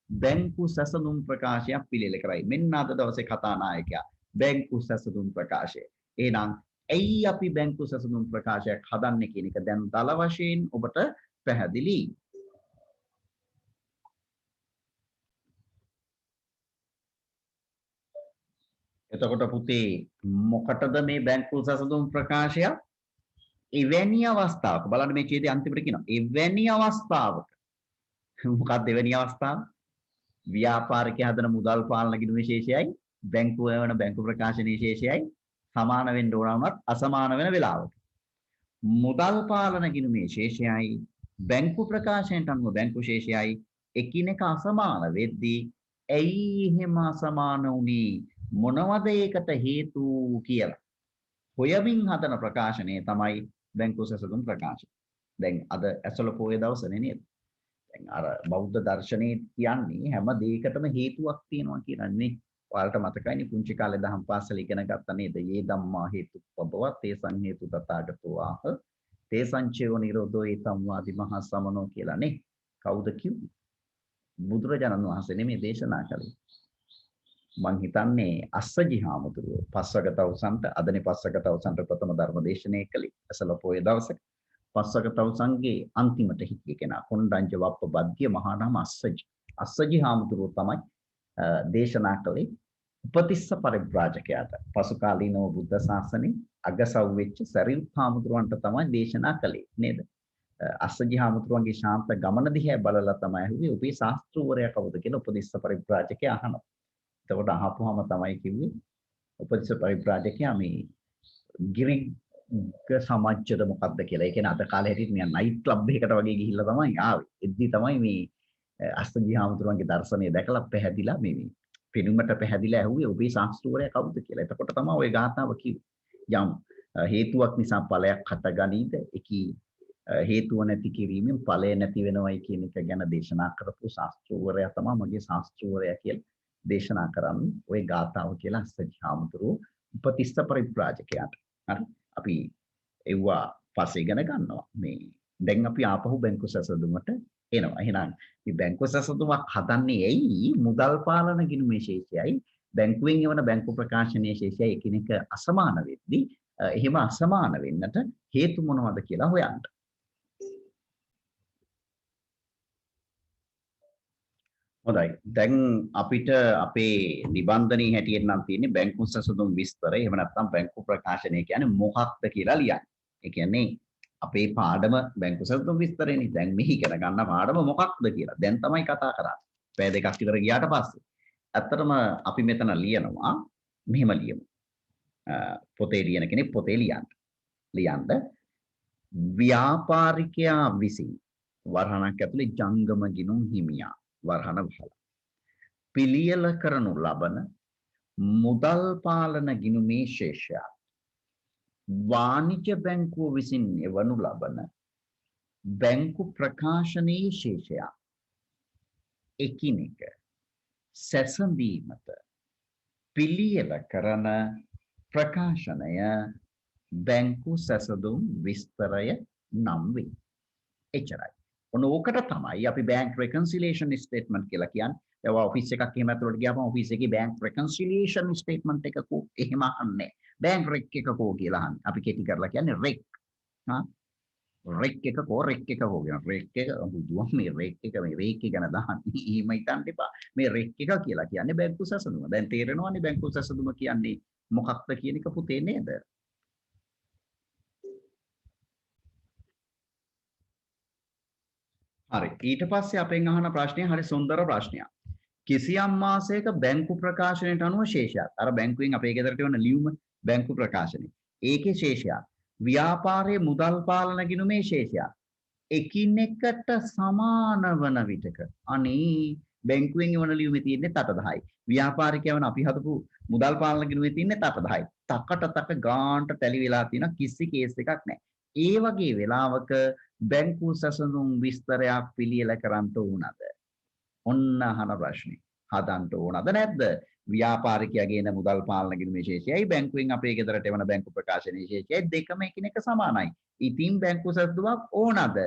බැංකු සැසඳුම් ප්‍රකාශයක් පිළියෙල කරයි. මෙන්න අද දවසේ කතානායකයා බැංකු සැසඳුම් ප්‍රකාශය. එහෙනම් ඇයි අපි බැංකු සැසඳුම් ප්‍රකාශයක් හදන්නේ කියන එක දැන් දල වශයෙන් ඔබට පැහැදිලි. එතකොට පුතේ මොකටද මේ බැංකු සැසඳුම් ප්‍රකාශය? එවැනි අවස්ථාවක බලන්න මේ ඡේදයේ අන්තිමට කියනවා. එවැනි අවස්ථාවක මොකක්ද එවැනි අවස්ථාව? ව්‍යාපාරිකයා හදන මුදල් පාලන ගිණුමේ ශේෂයයි බැංකුව වන බැංකු ප්‍රකාශනයේ ශේෂයයි සමාන වෙන්න ඕන වුණත් අසමාන වෙන වෙලාවක. මුදල් පාලන ගිණුමේ ශේෂයයි බැංකු ප්‍රකාශනයට අනුව බැංකු ශේෂයයි එකිනෙක අසමාන වෙද්දී ඇයි එහෙම අසමාන වුනේ මොනවද ඒකට හේතු කියලා හොයමින් හදන ප්‍රකාශනය තමයි බැංකු සැසඳුම් ප්‍රකාශනය. දැන් අද ඇසළ පොයේ දවසනේ නේද? දැන් අර බෞද්ධ දර්ශනයේ කියන්නේ හැම දෙයකටම හේතුවක් තියෙනවා කියලානේ. ඔයාලට මතකයිනේ පුංචි කාලේ දහම් පාසල ඉගෙන ගත්තා නේද? "යේ ධම්මා හේතුප්පබව තේසං හේතු තථාගතෝ ආහ තේසං චේව නිරෝධෝ ඒතම් වාදි මහා සමනෝ" කියලානේ. කවුද කිව්වේ? බුදුරජාණන් වහන්සේ නෙමෙයි දේශනා කළේ. මං හිතන්නේ අස්සජි හාමුදුරුවෝ පස්වග තවුසන්ට අදනේ පස්වග තවුසන්ට ප්‍රථම ධර්ම දේශනාව කළේ ඇසළ පොයේ දවසක. පස්වග තවුසන්ගේ අන්තිමට හිටිය කෙනා කොණ්ඩඤ්ඤ වප්ප බද්ධිය මහා නාම අස්සජි. අස්සජි හාමුදුරුවෝ තමයි දේශනා කළේ උපතිස්ස පරිබ්‍රාජකයාට. පසු කාලීනව බුද්ධ ශාසනයේ අගසව් වෙච්ච සරියුත් හාමුදුරුවන්ට තමයි දේශනා කළේ නේද? අස්සජි හාමුදුරුවන්ගේ ශාන්ත ගමන දිහා බලලා තමයි ඇහුවේ ඔබේ ශාස්ත්‍රූවරයා කවුද කියලා උපතිස්ස පරිබ්‍රාජකයා අහනවා. එතකොට අහපුවම තමයි කිව්වේ උපතිස්ස පරිබ්‍රාජකයා මේ ගිරිග් සමාජ්‍යද මොකක්ද කියලා. ඒ කියන්නේ අද කාලේ හැටියට නිකන් නයිට් ක්ලබ් එකකට වගේ ගිහිල්ලා තමයි ආවේ. එද්දි තමයි මේ අස්සජි හාමුදුරුවන්ගේ දර්ශනය දැකලා පැහැදිලා මේ පෙනුමට පැහැදිලා ඇහුවේ ඔබේ ශාස්ත්‍රූවරයා කවුද කියලා. එතකොට තමයි ওই ගාථාව කිව්වේ. යම් හේතුවක් නිසා ඵලයක් හටගනීද ඒකී හේතුව නැති කිරීමෙන් ඵලය නැති වෙනවයි කියන එක ගැන දේශනා කරපු ශාස්ත්‍රූවරයා තමයි මගේ ශාස්ත්‍රූවරයා කියලා දේශනා කරන්නේ ওই ගාථාව කියලා අස්සජි හාමුදුරුවෝ උපතිස්ස පරිබ්‍රාජකයාට. හරි. අපි එව්වා පස්සේ ඉගෙන ගන්නවා. මේ දැන් අපි ආපහු බැංකු සැසඳුමට එනවා. එහෙනම් මේ බැංකු සැසඳුමක් හදන්නේ ඇයි? මුදල් පාලන ගිණුමේ ශේෂයයි බැංකුවෙන් එවන බැංකු ප්‍රකාශනයේ ශේෂයයි එකිනෙක අසමාන වෙද්දී එහෙම අසමාන වෙන්නට හේතු මොනවද කියලා හොයන්න. හොඳයි. දැන් අපිට අපේ නිබන්ධනයේ හැටියට නම් තියෙන්නේ බැංකු සැසඳුම් විස්තරය. එහෙම නැත්නම් බැංකු ප්‍රකාශනය කියන්නේ මොකක්ද කියලා ලියන්න. ඒ කියන්නේ අපේ පාඩම බැංකු සැසඳුම් විස්තරේනේ. දැන් මෙහි ඉගෙන ගන්න පාඩම මොකක්ද කියලා. දැන් තමයි කතා කරන්නේ. පැය දෙකක් විතර ගියාට පස්සේ. ඇත්තටම අපි මෙතන ලියනවා මෙහෙම ලියමු. පොතේ ලියන කෙනෙක් පොතේ ලියන්න. ව්‍යාපාරිකයා විසින් වරහණක් ඇතුලේ ජංගම ගිණුම් හිමියා වරහණ වහලා පිළියෙල කරනු ලබන මුදල් පාලන ගිණුමේ ශේෂය වාණිජ්‍ය බැංකුව විසින් එවනු ලබන බැංකු ප්‍රකාශනයේ ශේෂය එකිනෙක සැසඳීමට පිළියෙල කරන ප්‍රකාශනය බැංකු සැසඳුම් විස්තරය නම් වේ. එච්චරයි. ඔන්න ඕකට තමයි අපි බැංක් රෙකන්සිලියේෂන් ස්ටේට්මන්ට් කියලා කියන්නේ. ඒවා ඔෆිස් එකක් එහෙම ඇතුළට ගියාම ඔෆිස් එකේ බැංක් රෙකන්සිලියේෂන් ස්ටේට්මන්ට් එක කෝ එහෙම අහන්නේ. බැංක් රෙක් එක කෝ කියලා අහන්නේ. අපි කෙටි කරලා කියන්නේ රෙක්. හා රෙක් එක කෝ රෙක් එක කෝ කියන රෙක් එක බුදුන් මේ රෙක් එක මේ රෙක් එක ගැන දහන්නේ. එහෙම හිතන්න එපා. මේ රෙක් එක කියලා කියන්නේ බැංකු සැසඳුම. දැන් තේරෙනවනේ බැංකු සැසඳුම කියන්නේ මොකක්ද කියන එක පුතේ නේද? හරි. ඊට පස්සේ අපෙන් අහන ප්‍රශ්නය හරි සුන්දර ප්‍රශ්නයක්. කිසියම් මාසයක බැංකු ප්‍රකාශනයට අනුව ශේෂයක්. අර බැංකුවෙන් අපේ ගෙදරට එවන ලියුම බැංකු ප්‍රකාශනය. ඒකේ ශේෂයක්. ව්‍යාපාරයේ මුදල් පාලන ගිණුමේ ශේෂයක්. එකිනෙකට සමාන වන විටක. අනේ බැංකුවෙන් එවන ලියුමේ තියෙන්නේ 10යි. ව්‍යාපාරිකයන් අපි හදපු මුදල් පාලන ගිණුමේ තියෙන්නේ 10යි. තක ගාන්ට ටැලි වෙලා තියෙන කිසි කේස් එකක් නැහැ. ඒ වගේ වෙලාවක බැංකු සැසඳුම් විස්තරයක් පිළියෙල කරන්න ඕනද? ඔන්න අහන ප්‍රශ්නේ. හදන්න ඕනද නැද්ද? ව්‍යාපාරිකයාගේ න මුදල් පාලන ගිණුමේ ශේෂයයි බැංකුවෙන් අපේ ගෙදරට එවන බැංකු ප්‍රකාශනයේ ශේෂයයි දෙකම එකිනෙක සමානයි. ඉතින් බැංකු සැසඳුමක් ඕනද?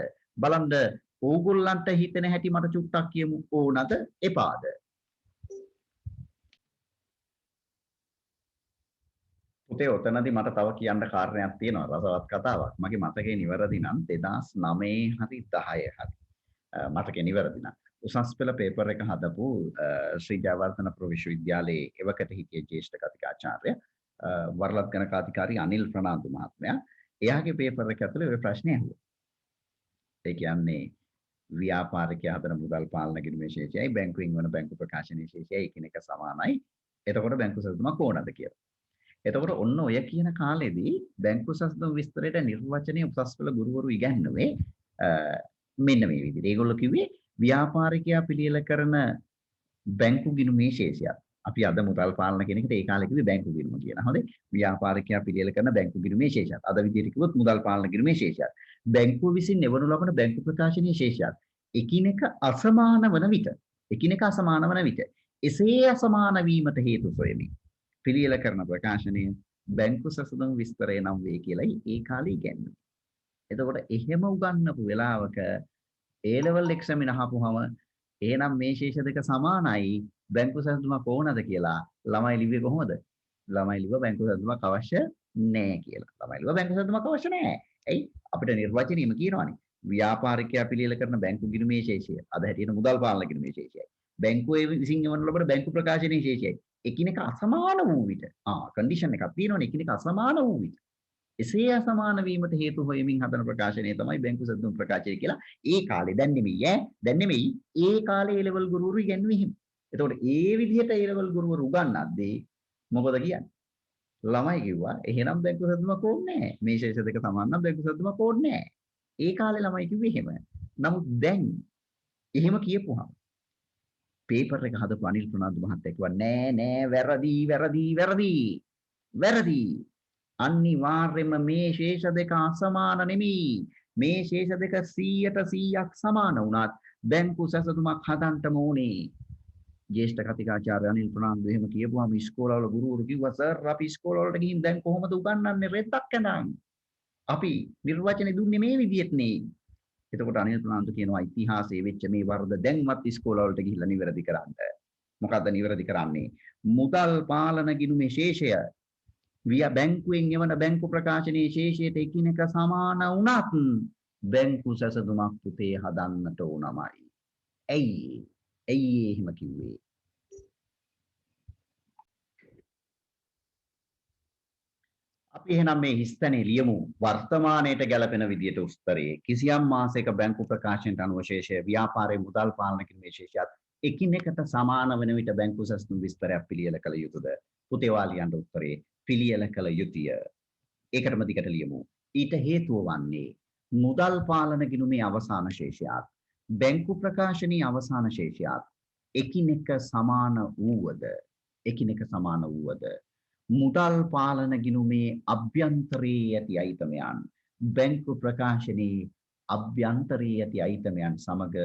බලන්න ඕගොල්ලන්ට හිතෙන හැටි මට චුට්ටක් කියමු. ඕනද? එපාද? පුතේ ඔතනදී මට තව කියන්න කාරණයක් තියෙනවා රසවත් කතාවක්. මගේ මතකේ නිවැරදි නම් 2009 හරි 10 හරි. මතකේ නිවැරදි නම් උසස් පෙළ පේපර් එක හදපු ශ්‍රී ජයවර්ධන විශ්වවිද්‍යාලයේ එවකට හිටිය ජ්‍යෙෂ්ඨ කතිකාචාර්ය වරලත් ගණකාධිකාරී අනිල් ප්‍රනාන්දු මහත්මයා එයාගේ පේපර් එක ඇතුලේ ওই ප්‍රශ්නේ අහුවා. ඒ කියන්නේ ව්‍යාපාරිකයා හදන මුදල් පාලන ගිණුමේ ශේෂයයි බැංකුවෙන් වන බැංකු ප්‍රකාශනයේ ශේෂයයි එකිනෙක සමානයි. එතකොට බැංකු සැසඳුමක් ඕනද කියලා. එතකොට ඔන්න ඔය කියන කාලෙදී බැංකු සැසඳුම් විස්තරයට නිර්වචනයේ උසස් පෙළ ගුරුවරු ඉගැන්නුවේ මෙන්න මේ විදිහට. ඒගොල්ලෝ කිව්වේ ව්‍යාපාරිකයා පිළියෙල කරන බැංකු ගිණුමේ ශේෂයක්. අපි අද මුදල් පාලන කියන එකට ඒ කාලේ කිව්වේ බැංකු ගිණුම කියලා. හොඳයි. ව්‍යාපාරිකයා පිළියෙල කරන බැංකු ගිණුමේ ශේෂයක්. අද විදිහට කිව්වොත් මුදල් පාලන ගිණුමේ ශේෂයක්. බැංකුව විසින් එවනු ලබන බැංකු ප්‍රකාශනයේ ශේෂයක්. එකිනෙක අසමාන වන විට එසේ අසමාන වීමට හේතු සොයමින් පිළියෙල කරන ප්‍රකාශනය බැංකු සැසඳුම් විස්තරය නම් වේ කියලායි ඒ කාලේ ඉගැන්වුවේ. එතකොට එහෙම උගන්වපු වෙලාවක A level exam අහපුවම එහෙනම් මේ ශේෂ දෙක සමානයි බැංකු සැසඳුමක් ඕනද කියලා ළමයි ලිව්වේ කොහොමද? ළමයි ලිව්වා බැංකු සැසඳුමක් අවශ්‍ය නැහැ කියලා. ළමයි ලිව්වා බැංකු සැසඳුමක් අවශ්‍ය නැහැ. ඇයි? අපිට නිර්වචනයේම කියනවානේ. ව්‍යාපාරිකයා පිළියෙල කරන බැංකු ගිණුමේ ශේෂය. අද හැටියට මුදල් පාලන ගිණුමේ ශේෂයයි. බැංකුවේ විසින් එවන ලබන බැංකු ප්‍රකාශනයේ ශේෂයයි. එකිනෙක අසමාන වූ විට කන්ඩිෂන් එකක් තියෙනවනේ එකිනෙක අසමාන වූ විට එසේ අසමාන වීමට හේතු හොයමින් හදන ප්‍රකාශනය තමයි බැංකු සැසඳුම් ප්‍රකාශනය කියලා ඒ කාලේ දැන් නෙමෙයි ඒ කාලේ A level ගුරුවරු ඉගෙනුවේ එහෙම. එතකොට ඒ විදිහට A level ගුරුවරු උගන්වද්දී මොකද කියන්නේ? ළමයි කිව්වා එහෙනම් බැංකු සැසඳුමක් ඕනේ නැහැ. මේ ශේෂ දෙක සමාන නම් බැංකු සැසඳුමක් ඕනේ නැහැ. ඒ කාලේ ළමයි කිව්වේ එහෙම. නමුත් දැන් එහෙම කියපුවාම පේපර් එක හදපු අනිල් ප්‍රනාන්දු මහත්තයා කිව්වා නෑ වැරදි. අනිවාර්යයෙන්ම මේ ශේෂ දෙක අසමාන නෙමෙයි. මේ ශේෂ දෙක 100% සමාන වුණත් බැංකු සැසඳුමක් හදන්නම ඕනේ. ජ්‍යෙෂ්ඨ කතිකාචාර්ය අනිල් ප්‍රනාන්දු එහෙම කියපුවාම ඉස්කෝලවල ගුරුවරු කිව්වා සර් අපි ඉස්කෝලවලට ගිහින් දැන් කොහොමද උගන්වන්නේ රෙද්දක් ඇඳන්. අපි නිර්වචනේ දුන්නේ මේ විදිහට නේ. එතකොට අනිල් ප්‍රනාන්දු කියනවා ඉතිහාසයේ වෙච්ච මේ වරද දැන්වත් ඉස්කෝලවලට ගිහිල්ලා නිවැරදි කරන්න. මොකද්ද නිවැරදි කරන්නේ? මුදල් පාලන ගිණුමේ ශේෂය බැංකුවෙන් එවන බැංකු ප්‍රකාශනයේ ශේෂයට එකිනෙක සමාන වුණත් බැංකු සැසඳුමක් පුතේ හදන්නට ඕනමයි. ඇයි එහෙම කිව්වේ? අපි එහෙනම් මේ හිස්තැනේ ලියමු වර්තමානයට ගැලපෙන විදියට උත්තරේ කිසියම් මාසයක බැංකු ප්‍රකාශනයට අනුව ශේෂය ව්‍යාපාරයේ මුදල් පාලන කිරීමේ ශේෂයත් එකිනෙකට සමාන වන විට බැංකු සැසඳුම් විස්තරයක් පිළියෙල කළ යුතුද? පුතේ වාලියන්ට උත්තරේ පිළියෙල කළ යුතුය. ඒකටම දිගට ලියමු. ඊට හේතුව වන්නේ මුදල් පාලන ගිණුමේ අවසාන ශේෂයත් බැංකු ප්‍රකාශනයේ අවසාන ශේෂයත් එකිනෙක සමාන වූවද මුදල් පාලන ගිණුමේ අභ්‍යන්තරයේ ඇති අයිතමයන් බැංකු ප්‍රකාශනයේ අභ්‍යන්තරයේ ඇති අයිතමයන් සමග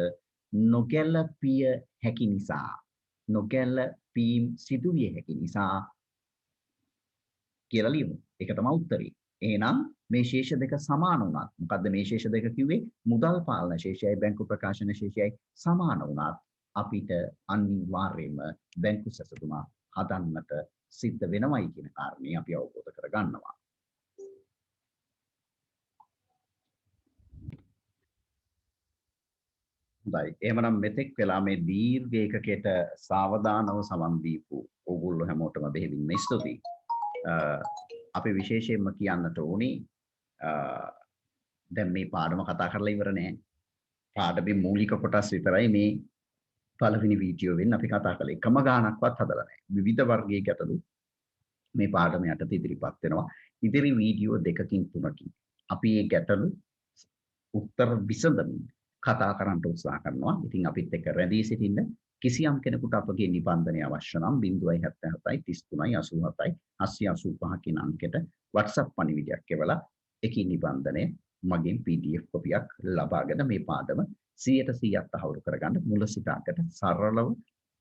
නොගැලපීම් සිදුවිය හැකි නිසා කියලා ලියමු. ඒක තමයි උත්තරේ. එහෙනම් මේ ශේෂ දෙක සමාන වුණත් මොකද්ද මේ ශේෂ දෙක කිව්වේ? මුදල් පාලන ශේෂයයි බැංකු ප්‍රකාශන ශේෂයයි සමාන වුණත් අපිට අනිවාර්යයෙන්ම බැංකු සැසඳුම හදන්නට සිද්ධ වෙනවයි කියන කාරණේ අපි අවබෝධ කරගන්නවා. හොඳයි. එහෙමනම් මෙතෙක් වෙලා මේ දීර්ඝ ඒකකයට සාවධානව සමන් දීපු ඕගොල්ලෝ හැමෝටම බෙහෙවින්ම ස්තුතියි. අපි විශේෂයෙන්ම කියන්නට ඕනේ දැන් මේ පාඩම කතා කරලා ඉවර නෑ. පාඩමේ මූලික කොටස් විතරයි මේ පළවෙනි වීඩියෝවෙන් අපි කතා කළේ. එකම ගානක්වත් හදලා නෑ. විවිධ වර්ගයේ ගැටලු මේ පාඩම යටතේ ඉදිරිපත් වෙනවා. ඉදිරි වීඩියෝ දෙකකින් තුනකින් අපි මේ ගැටලු උත්තර විසඳමින් කතා කරන්න උත්සාහ කරනවා. ඉතින් අපිත් එක්ක රැඳී සිටින්න කිසියම් කෙනෙකුට අපගේ නිබන්ධනය අවශ්‍ය නම් 077 33 87 885 කියන අංකයට WhatsApp පණිවිඩයක් එවලා එකී නිබන්ධනය මගෙන් PDF කොපියක් ලබාගෙන මේ පාඩම 100% තහවුරු කරගන්න මුල සිට අගට සරලව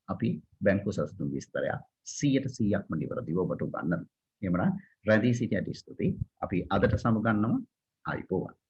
අපි බැංකු සැසඳුම් විස්තරය 100%ක්ම නිවැරදිව ඔබට උගන්වනවා. එහෙමනම් රැඳී සිටියට ස්තුතියි. අපි අදට සමුගන්නවා. ආයිබෝවන්.